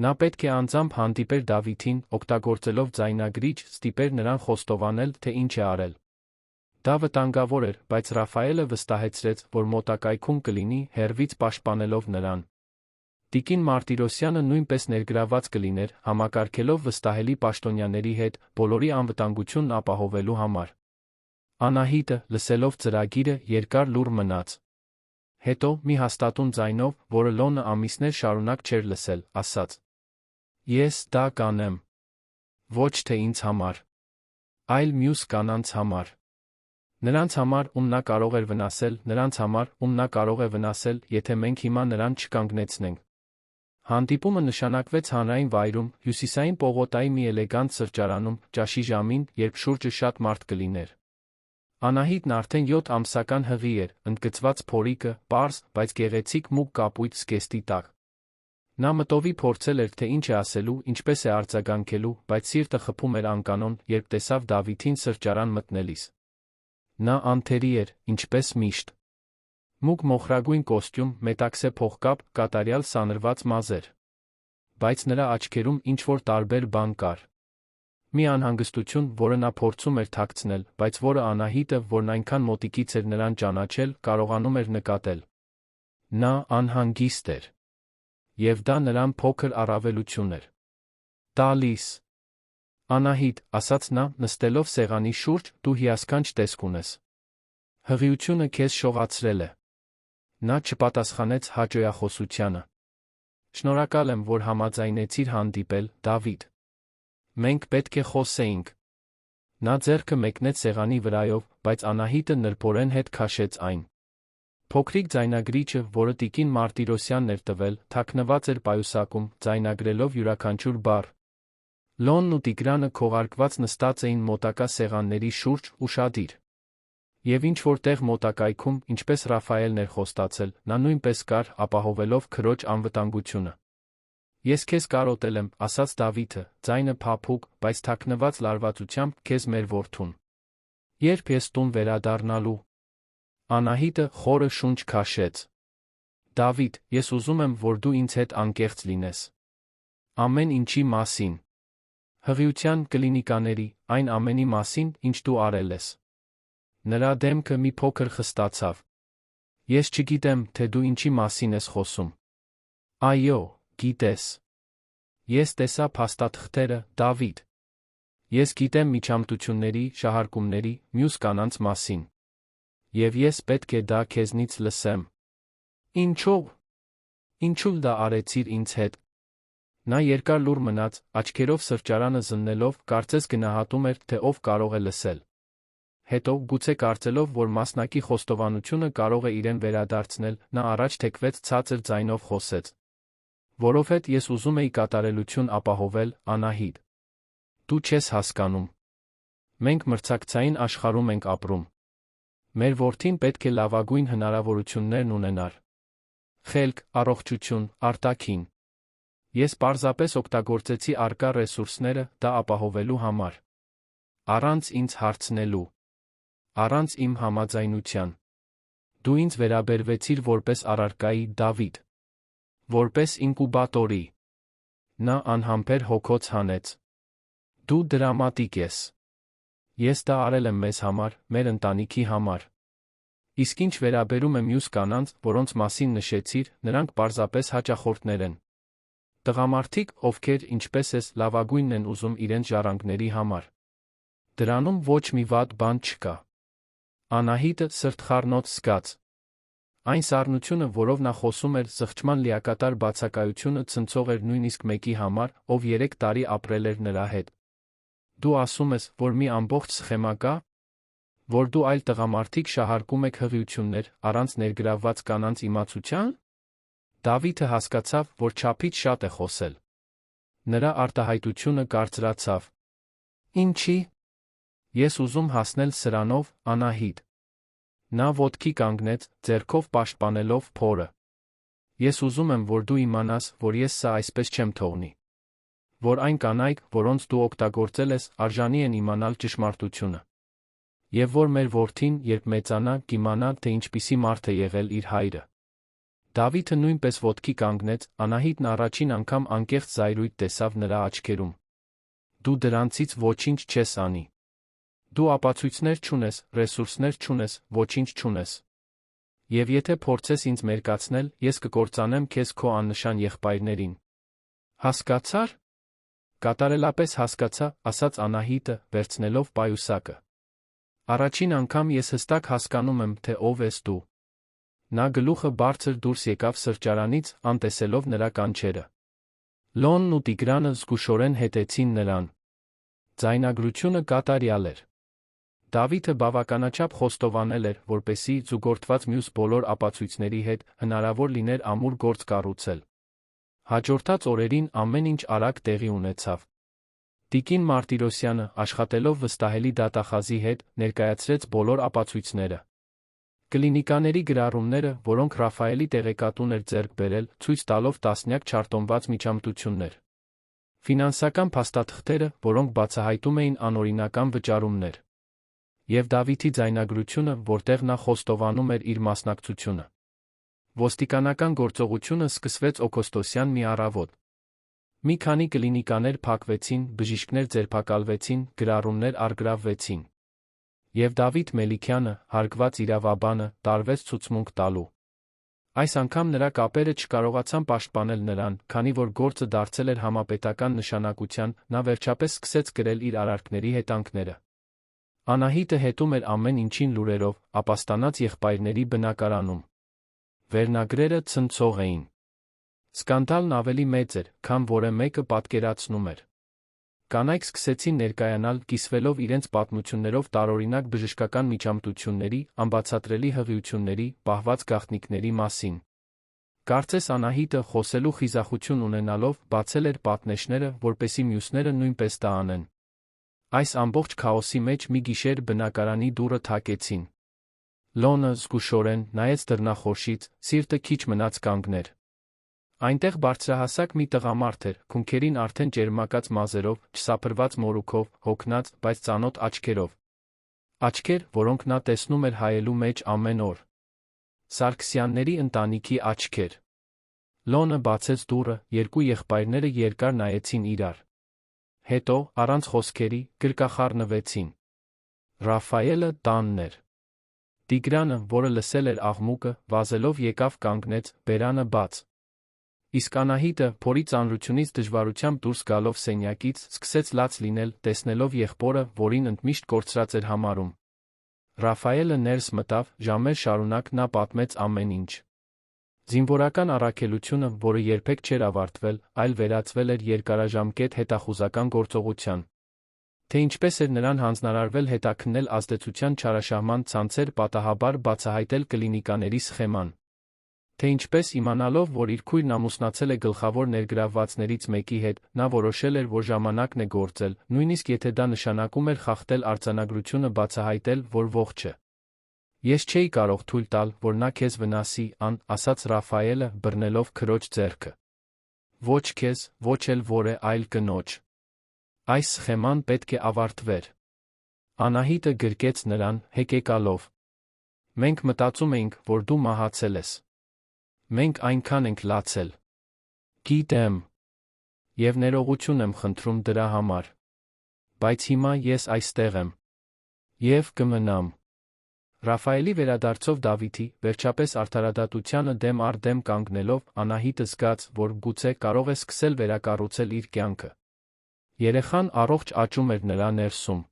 Նա պետք է անձամբ հանդիպեր Դավիթին, օգտագործելով ձայնագրիչ, ստիպեր նրան խոստովանել, թե ինչ է արել։ Դա վտանգավոր էր, բայց Ռաֆայելը վստահեցրեց, որ մոտակայքում կլինի, հեռվից պաշտպանելով նրան։ Տիկին Մարտիրոսյանը նույնպես ներգրավված կլիներ, համակարգելով վստահելի պաշտոնյաների հետ, բոլորի անվտանգությունն ապահովելու համար։ Անահիտը, լսելով ծրագիրը, երկար լուռ մնաց։ Հետո, մի հաստատուն ձայնով, որը Լոնը ամիսներ շարունակ չէր լսել, ասաց. Ես դա կանեմ։ Ոչ թե ինձ համար։ այլ մյուս կանանց համար։ Նրանց համար, ում նա կարող էր վնասել, նրանց համար, ում նա կարող է վնասել, եթե մենք հիմա նրան չկանգնեցնենք։ Հանդիպումը նշանակվեց հանրային վայրում, հյուսիսային պողոտայի մի էլեգանտ սրճարանում, ճաշի ժամին, երբ շուրջը շատ մարդ կլիներ։ Անահիտն արդեն 7 ամսական հղի էր, ընդգծված փորիկը, պարզ, բայց գեղեցիկ մուգ կապույտ զգեստի տակ։ Նա մտովի փորձել էր, թե ինչ է ասելու, ինչպես է արձագանքելու, բայց սիրտը խփում էր անկանոն, երբ տեսավ Դավիթին սրճարան մտնելիս։ Նա անթերի էր, ինչպես միշտ։ Մուգ մոխրագույն կոստյում, մետաքսե փողկապ, կատարյալ սանրված մազեր։ Բայց նրա աչքերում ինչ-որ տարբեր բան կար։ Մի անհանգստություն, որը նա փորձում էր թաքցնել, բայց որը Անահիտը, որն այնքան մոտիկից էր նրան ճանաչել, կարողանում էր նկատել։ Նա անհանգիստ էր։ Եվ դա նրան փոքր առավելություն էր տալիս։ Անահիտ, ասաց նա, նստելով սեղանի շուրջ, դու հիասքանչ տեսք ունես։ Հղիությունը քեզ շողացրել է։ Նա չպատասխանեց հաճոյախոսությանը։ Շնորհակալ եմ, որ համաձայնեցիր հանդիպել, Դավիթ։ Մենք պետք է խոսեինք։ Նա ձեռքը մեկնեց սեղանի վրայով, բայց Անահիտը նրբորեն հետ քաշեց այն։ Փոքրիկ ձայնագրիչը, որը տիկին Մարտիրոսյանն էր տվել, թաքնված էր պայուսակում, ձայնագրելով յուրաքանչյուր բառ։ Լոնն ու Տիգրանը քողարկված նստած էին մոտակա սեղանների շուրջ, ուշադիր։ Եվ ինչ-որ տեղ մոտակայքում, ինչպես Ռաֆայելն էր խոստացել, նա նույնպես կար, ապահովելով քրոջ անվտանգությունը։ Ես քեզ կարոտել եմ, ասաց Դավիթը, ձայնը փափուկ, բայց թաքնված լարվածությամբ, քեզ մեր որդուն։ Երբ ես տուն վերադառնալու։ Անահիտը խորը շունչ քաշեց։ Դավիթ, ես ուզում եմ, որ դու ինձ հետ անկեղծ լինես։ Ամեն ինչի մասին։ Հղիության, կլինիկաների, այն ամենի մասին, ինչ դու արել ես։ Նրա դեմքը մի փոքր խստացավ։ Ես չգիտեմ, թե դու ինչի մասին ես խոսում։ Այո, գիտես։ Ես տեսա փաստաթղթերը, Դավիթ։ Ես գիտեմ միջամտությունների, շահարկումների, մյուս կանանց մասին։ Եվ ես պետք է դա քեզնից լսեմ։ Ինչո՞վ։ Ինչու դա արեցիր ինձ հետ։ Նա երկար լուռ մնաց, աչքերով սրճարանը զննելով, կարծես գնահատում էր, թե ով կարող է լսել։ Հետո, գուցե կարծելով, որ մասնակի խոստովանությունը կարող է իրեն վերադարձնել, նա առաջ թեքվեց ցածր ձայնով խոսեց։ Որովհետև ես ուզում էի կատարելություն ապահովել, Անահիտ։ Դու չես հասկանում։ Մենք մրցակցային աշխարհում ենք ապրում։ Մեր որդին պետք է լավագույն հնարավորություններն ունենար։ Խելք, առողջություն, արտաքին։ Ես պարզապես օգտագործեցի առկա ռեսուրսները դա ապահովելու համար։ Առանց ինձ հարցնելու։ Առանց իմ համաձայնության։ Դու ինձ վերաբերվեցիր որպես առարկայի, Դավիթ։ Որպես ինկուբատորի։ Նա անհամբեր հոգոց հանեց։ Դու դրամատիկ ես։ Ես դա արել եմ մեզ համար, մեր ընտանիքի համար։ Իսկ ինչ վերաբերում է մյուս կանանց, որոնց մասին նշեցիր, նրանք պարզապես հաճախորդներ են։ Տղամարդիկ, ովքեր, ինչպես ես, լավագույնն են ուզում իրենց ժառանգների համար։ Դրանում ոչ մի վատ բան չկա։ Անահիտը սրտխառնոց զգաց։ Այն սառնությունը, որով նա խոսում էր, զղջման լիակատար բացակայությունը ցնցող էր նույնիսկ մեկի համար, ով 3 տարի ապրել էր նրա հետ։ Դու ասում ես, որ մի ամբողջ սխեմա կա, որ դու այլ տղամարդիկ շահարկում եք հղիություններ, առանց ներգրավված կանանց իմացության։ Դավիթը հասկացավ, որ չափից շատ է խոսել։ Նրա արտահայտությունը կարծրացավ։ Ինչի։ Ես ուզում հասնել սրանով, Անահիտ։ Նա ոտքի կանգնեց, ձեռքով պաշտպանելով փորը։ Ես ուզում եմ, որ դու իմանաս, որ ես սա այսպես չեմ թողնի։ Որ այն կանայք, որոնց դու օգտագործել ես, արժանի են իմանալ ճշմարտությունը։ Եվ որ մեր որդին, երբ մեծանա, կիմանա, թե ինչպիսի մարդ է եղել իր հայրը։ Դավիթը նույնպես ոտքի կանգնեց, Անահիտն առաջին անգամ անկեղծ զայրույթ տեսավ նրա աչքերում։ Դու դրանցից ոչինչ չես անի։ Դու ապացույցներ չունես, ռեսուրսներ չունես, ոչինչ չունես։ Եվ եթե փորձես ինձ մերկացնել, ես կկործանեմ քեզ քո աննշան եղբայրներին։ Հասկացա՞ր։ Կատարելապես հասկացա, ասաց Անահիտը, վերցնելով պայուսակը։ Առաջին անգամ ես հստակ հասկանում եմ, թե ով ես դու։ Նա գլուխը բարձր դուրս եկավ սրճարանից, անտեսելով նրա կանչերը։ Լոնն ու Տիգրանը զգուշորեն հետեցին նրան։ Ձայնագրությունը կատարյալ էր։ Դավիթը բավականաչափ խոստովանել էր, որպեսզի զուգորդված մյուս բոլոր ապացույցների հետ հնարավոր լիներ ամուր գործ կառուցել։ Հաջորդած օրերին ամեն ինչ արագ տեղի ունեցավ։ Տիկին Մարտիրոսյանը, աշխատելով վստահելի դատախազի հետ, ներկայացրեց բոլոր ապացույցները։ Կլինիկաների գրառումները, որոնք Ռաֆայելի տեղեկատուն էր ձեռք բերել, ցույց տալով տասնյակ չարտոնված միջամտություններ։ Ֆինանսական փաստաթղթերը, որոնք բացահայտում էին անօրինական վճարումներ։ Եվ Դավիթի ձայնագրությունը, որտեղ նա խոստովանում էր իր մասնակցությունը։ Ոստիկանական գործողությունը սկսվեց օգոստոսյան մի առավոտ։ Մի քանի կլինիկաներ փակվեցին, բժիշկներ ձերբակալվեցին, գրառումներ առգրավվեցին։ Եվ Դավիթ Մելիքյանը, հարգված իրավաբանը, տարվեց ցուցմունք տալու։ Այս անգամ նրա կապերը չկարողացան պաշտպանել նրան, քանի որ գործը դարձել էր համապետական նշանակության, նա վերջապես սկսեց գրել իր արարքների հետանքները։ Անահիտը հետում էր ամեն ինչին լուրերով, ապաստանած եղբայրների բնակարանում։ Վերնագրերը ցնցող էին։ Սկանդալն ավելի մեծ էր, քան որը մեկը պատկերացնում էր։ Կանայք սկսեցին ներկայանալ, կիսվելով իրենց պատմություններով տարօրինակ բժշկական միջամտությունների, անբացատրելի հղիությունների, պահված գաղտնիքների մասին։ Կարծես Անահիտը, խոսելու խիզախություն ունենալով, բացել էր պատնեշները, որպեսզի մյուսները նույնպես դա անեն։ Այս ամբողջ քաոսի մեջ մի գիշեր բնակարանի դուռը թակեցին։ Լոնը զգուշորեն նայեց դռնախորշից, սիրտը քիչ մնաց կանգներ։ Այնտեղ բարձրահասակ մի տղամարդ էր, քունքերին արդեն ճերմակած մազերով, չսափրված մորուքով, հոգնած, բայց ծանոթ աչքերով։ Աչքեր, որոնք նա տեսնում էր հայելու մեջ ամեն օր։ Սարգսյանների ընտանիքի աչքեր։ Լոնը բացեց դուռը, երկու եղբայրները երկար նայեցին իրար։ Հետո, առանց խոսքերի, գրկախառնվեցին։ Ռաֆայելը տանն էր։ Տիգրանը, որը լսել էր աղմուկը, վազելով եկավ կանգնեց, բերանը բաց։ Իսկ Անահիտը, փորի ծանրությունից դժվարությամբ դուրս գալով սենյակից, սկսեց լաց լինել, տեսնելով եղբորը, որին ընդմիշտ կորցրած էր համարում։ Ռաֆայելը ներս մտավ, ժամեր շարունակ նա պատմեց ամեն ինչ։ Զինվորական առաքելությունը, որը երբեք չէր ավարտվել, այլ վերածվել էր երկարաժամկետ հետախուզական գործողության։ Թե ինչպես էր նրան հանձնարարվել հետաքննել ազդեցության չարաշահման ցանցեր, պատահաբար բացահայտել կլինիկաների սխեման։ Թե ինչպես, իմանալով, որ իր քույրն ամուսնացել է գլխավոր ներգրավվածներից մեկի հետ, նա որոշել էր, որ ժամանակն է գործել, նույնիսկ եթե դա նշանակում էր խախտել արձանագրությունը բացահայտել, որ ողջ է։ Ես չէի կարող թույլ տալ, որ նա քեզ վնասի, ասաց Ռաֆայելը, բռնելով քրոջ ձեռքը։ Ոչ քեզ, ոչ էլ որե այլ կնոջ։ Այս սխեման պետք է ավարտվեր։ Անահիտը գրկեց նրան, հեկեկալով։ Մենք մտածում էինք, որ դու մահացել ես։ Մենք այնքան ենք լացել։ Գիտեմ։ Եվ ներողություն եմ խնդրում դրա համար։ Բայց հիմա ես այստեղ եմ։ Եվ կմնամ։ Ռաֆայելի վերադարձով Դավիթի, վերջապես արդարադատությանը դեմ առ դեմ կանգնելով, Անահիտը զգաց, որ գուցե կարող է սկսել վերակառուցել իր կյանքը։ Երեխան առողջ աճում էր նրա ներսում։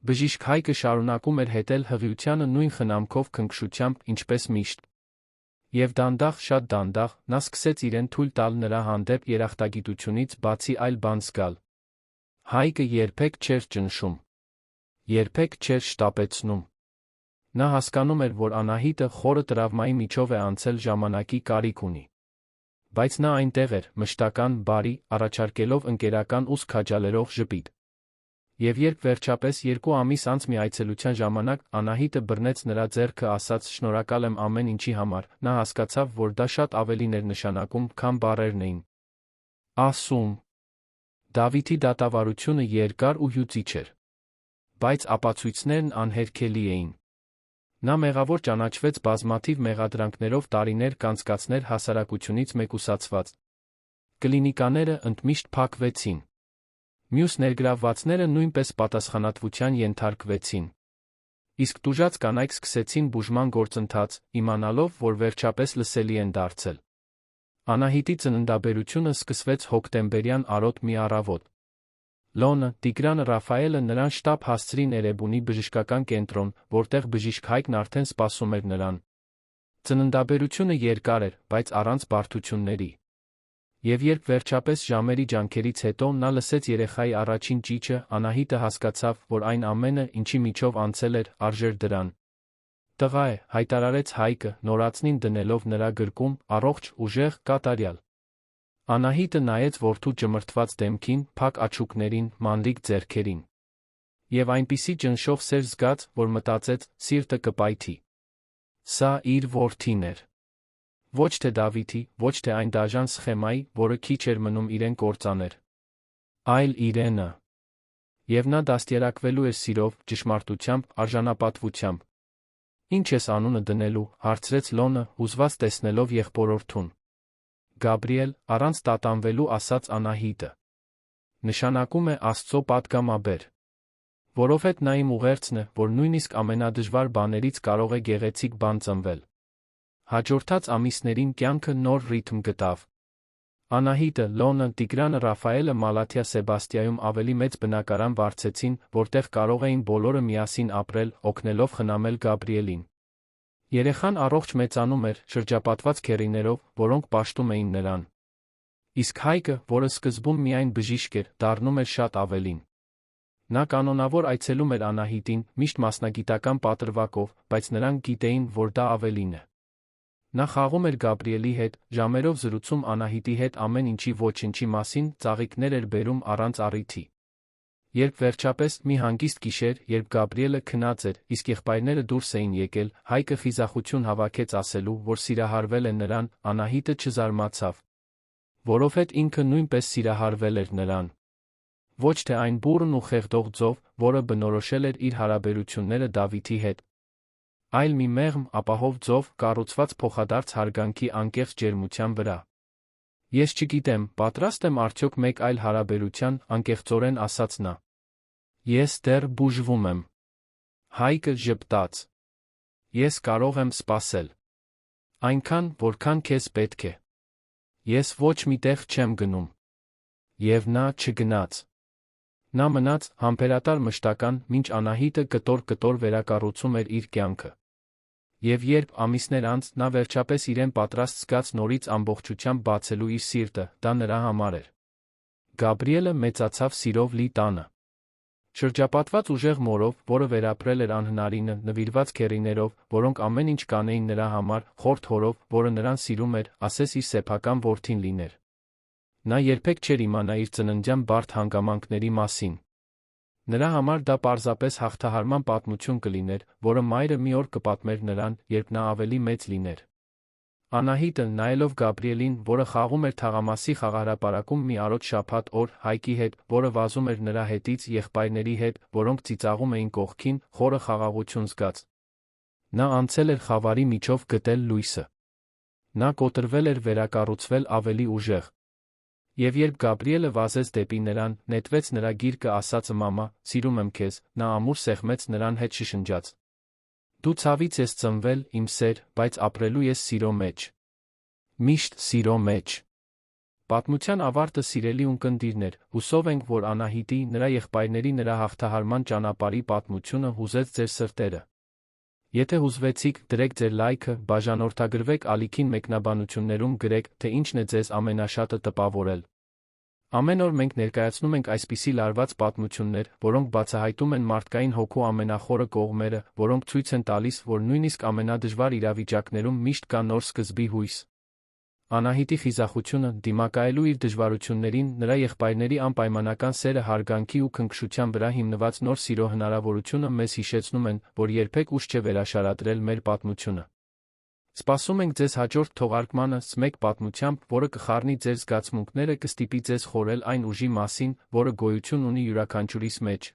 Բժիշկ Հայկը շարունակում էր հետել հղիությանը նույն խնամքով, քնքշությամբ, ինչպես միշտ։ Եվ դանդաղ, շատ դանդաղ, նա սկսեց իրեն թույլ տալ նրա հանդեպ երախտագիտությունից բացի այլ բան զգալ։ Հայկը երբեք չէր ճնշում։ Երբեք չէր շտապեցնում։ Նա հասկանում էր, որ Անահիտը խորը տրավմայի միջով է անցել, ժամանակի կարիք ունի։ Բայց նա այնտեղ էր, մշտական, բարի, առաջարկելով ընկերական ուս քաջալերող ժպիտ։ Եվ երբ վերջապես 2 ամիս անց մի այցելության ժամանակ Անահիտը բռնեց նրա ձեռքը, ասաց շնորհակալ եմ ամեն ինչի համար, նա հասկացավ, որ դա շատ ավելին էր նշանակում, քան բառերն էին ասում։ Դավիթի դատավարությունը երկար ու հյուծիչ էր։ Բայց ապացույցներն անհերքելի էին։ Նա մեղավոր ճանաչվեց բազմաթիվ մեղադրանքներով տարիներ կանցկացներ հասարակությունից մեկուսացված։ Կլինիկաները ընդմիշտ փակվեցին։ Մյուս ներգրավվածները նույնպես պատասխանատվության ենթարկվեցին։ Իսկ տուժած կանայք սկսեցին բուժման գործընթաց, իմանալով, որ վերջապես լսելի են դարձել։ Անահիտի ծննդաբերությունը սկսվեց հոկտեմբերյան արոտ մի առավոտ։ Լոնը, Տիգրանը, Ռաֆայելը նրան շտապ հասցրին Էրեբունի բժշկական կենտրոն, որտեղ բժիշկ Հայկն արդեն սպասում էր նրան։ Ծննդաբերությունը երկար էր, բայց առանց բարդությունների։ Եվ երբ վերջապես ժամերի ջանքերից հետո նա լսեց երեխայի առաջին ճիչը, Անահիտը հասկացավ, որ այն ամենը, ինչի միջով անցել էր, արժեր դրան։ Տղա է, հայտարարեց Հայկը, նորածնին դնելով նրա գրկում, առողջ, ուժեղ, կատարյալ։ Անահիտը նայեց որդու ճմրթված դեմքին, փակ աչուկներին, մանրիկ ձեռքերին։ Եվ այնպիսի ճնշող սեր զգաց, որ մտածեց, սիրտը կպայթի։ Սա իր որդին էր։ Ոչ թե Դավիթի, ոչ թե այն դաժան սխեմայի, որը քիչ էր մնում իրեն կործաներ, այլ իրենը։ Եվ նա դաստիարակվելու էր սիրով, ճշմարտությամբ, արժանապատվությամբ։ Ինչ ես անունը դնելու, հարցրեց Լոնը, հուզված տեսնելով եղբորորդուն։ Գաբրիել, առանց տատանվելու ասաց Անահիտը։ Նշանակում է Աստծո պատգամաբեր։ Որովհետև նա իմ ուղերձն է, որ նույնիսկ ամենադժվար բաներից կարող է գեղեցիկ բան ծնվել։ Հաջորդած ամիսներին կյանքը նոր ռիթմ գտավ։ Անահիտը, Լոնը, Տիգրանը, Ռաֆայելը Մալաթիա Սեբաստիայում ավելի մեծ բնակարան վարձեցին, որտեղ կարող էին բոլորը միասին ապրել, օգնելով խնամել Գաբրիելին։ Երեխան առողջ մեծանում էր, շրջապատված քեռիներով, որոնք պաշտում էին նրան։ Իսկ Հայկը, որը սկզբում միայն բժիշկ էր, դառնում էր շատ ավելին։ Նա կանոնավոր այցելում էր Անահիտին, միշտ մասնագիտական պատրվակով, բայց նրանք գիտեին, որ դա ավելին է։ Նա խաղում էր Գաբրիելի հետ, ժամերով զրուցում Անահիտի հետ ամեն ինչի ոչնչի մասին, ծաղիկներ էր բերում առանց առիթի։ Երբ վերջապես մի հանգիստ գիշեր, երբ Գաբրիելը քնած էր, իսկ եղբայրները դուրս էին եկել, Հայկը խիզախություն հավաքեց ասելու, որ սիրահարվել է նրան, Անահիտը չզարմացավ։ Որովհետև ինքը նույնպես սիրահարվել էր նրան։ Ոչ թե այն բուռն ու խեղդող ձով, որը բնորոշել էր իր հարաբերությունները Դավիթի հետ, այլ մի մեղմ, ապահով ձով, կառուցված փոխադարձ հարգանքի անկեղծ ջերմության վրա։ Ես չգիտեմ, պատրաստ եմ արդյոք մեկ այլ հարաբերության, անկեղծորեն ասաց նա։ Ես դեռ բուժվում եմ։ Հայկը ժպտաց։ Ես կարող եմ սպասել։ Այնքան, որքան քեզ պետք է։ Ես ոչ մի տեղ չեմ գնում։ Եվ նա չգնաց։ Նա մնաց, համբերատար մշտական, մինչ Անահիտը կտոր-կտոր վերակառուցում էր իր կյանքը։ Եվ երբ ամիսներ անց նա վերջապես իրեն պատրաստ զգաց նորից ամբողջությամբ բացելու իր սիրտը, դա նրա համար էր։ Գաբրիելը մեծացավ սիրով լի տանը։ Շրջապատված ուժեղ մորով, որը վերապրել էր անհնարինը, նվիրված քեռիներով, որոնք ամեն ինչ կանեին նրա համար, խորթ հորով, որը նրան սիրում էր, ասես իր սեփական որդին լիներ։ Նա երբեք չէր իմանա իր ծննդյան բարդ հանգամանքների մասին։ Նրա համար դա պարզապես հաղթահարման պատմություն կլիներ, որը մայրը մի օր կպատմեր նրան, երբ նա ավելի մեծ լիներ։ Անահիտը, նայելով Գաբրիելին, որը խաղում էր թաղամասի խաղահրապարակում մի արոտ շաբաթ օր, Հայկի հետ, որը վազում էր նրա հետից, եղբայրների հետ, որոնք ծիծաղում էին կողքին, խորը խաղաղություն զգաց։ Նա անցել էր խավարի միջով գտել լույսը։ Նա կոտրվել էր վերակառուցվել ավելի ուժեղ։ Եվ երբ Գաբրիելը վազեց դեպի նրան, նետվեց նրա գիրկը, ասաց մամա, սիրում եմ քեզ, նա ամուր սեղմեց նրան հետ շշնջաց։ Դու ցավից ես ծնվել, իմ սեր, բայց ապրելու ես սիրո մեջ։ Միշտ սիրո մեջ։ Պատմության ավարտը սիրելի ունկնդիրներ, հուսով ենք, որ Անահիտի, նրա եղբայրների, նրա հաղթահարման ճանապարհի պատմությունը հուզեց ձեր սրտերը։ Եթե հուզվեցիք, դրեք ձեր լայքը, բաժանորդագրվեք ալիքին մեկնաբանություններում գրեք, թե ինչն է ձեզ ամենաշատը տպավորել։ Ամեն օր մենք ներկայացնում ենք այսպիսի լարված պատմություններ, որոնք բացահայտում են մարդկային հոգու ամենախորը կողմերը, որոնք ցույց են տալիս, որ նույնիսկ ամենադժվար իրավիճակներում միշտ կա նոր սկզբի հույս։ Անահիտի խիզախությունը, դիմակայելու իր դժվարություններին, նրա եղբայրների անպայմանական սերը, հարգանքի ու քնքշության վրա հիմնված նոր սիրո հնարավորությունը մեզ հիշեցնում են, որ երբեք ուշ չէ վերաշարադրել մեր պատմությունը։ Սպասում ենք ձեզ հաջորդ թողարկմանը մեկ պատմությամբ, որը կխառնի ձեր զգացմունքները, կստիպի ձեզ խորհել այն ուժի մասին, որը գոյություն ունի յուրաքանչյուրիս մեջ։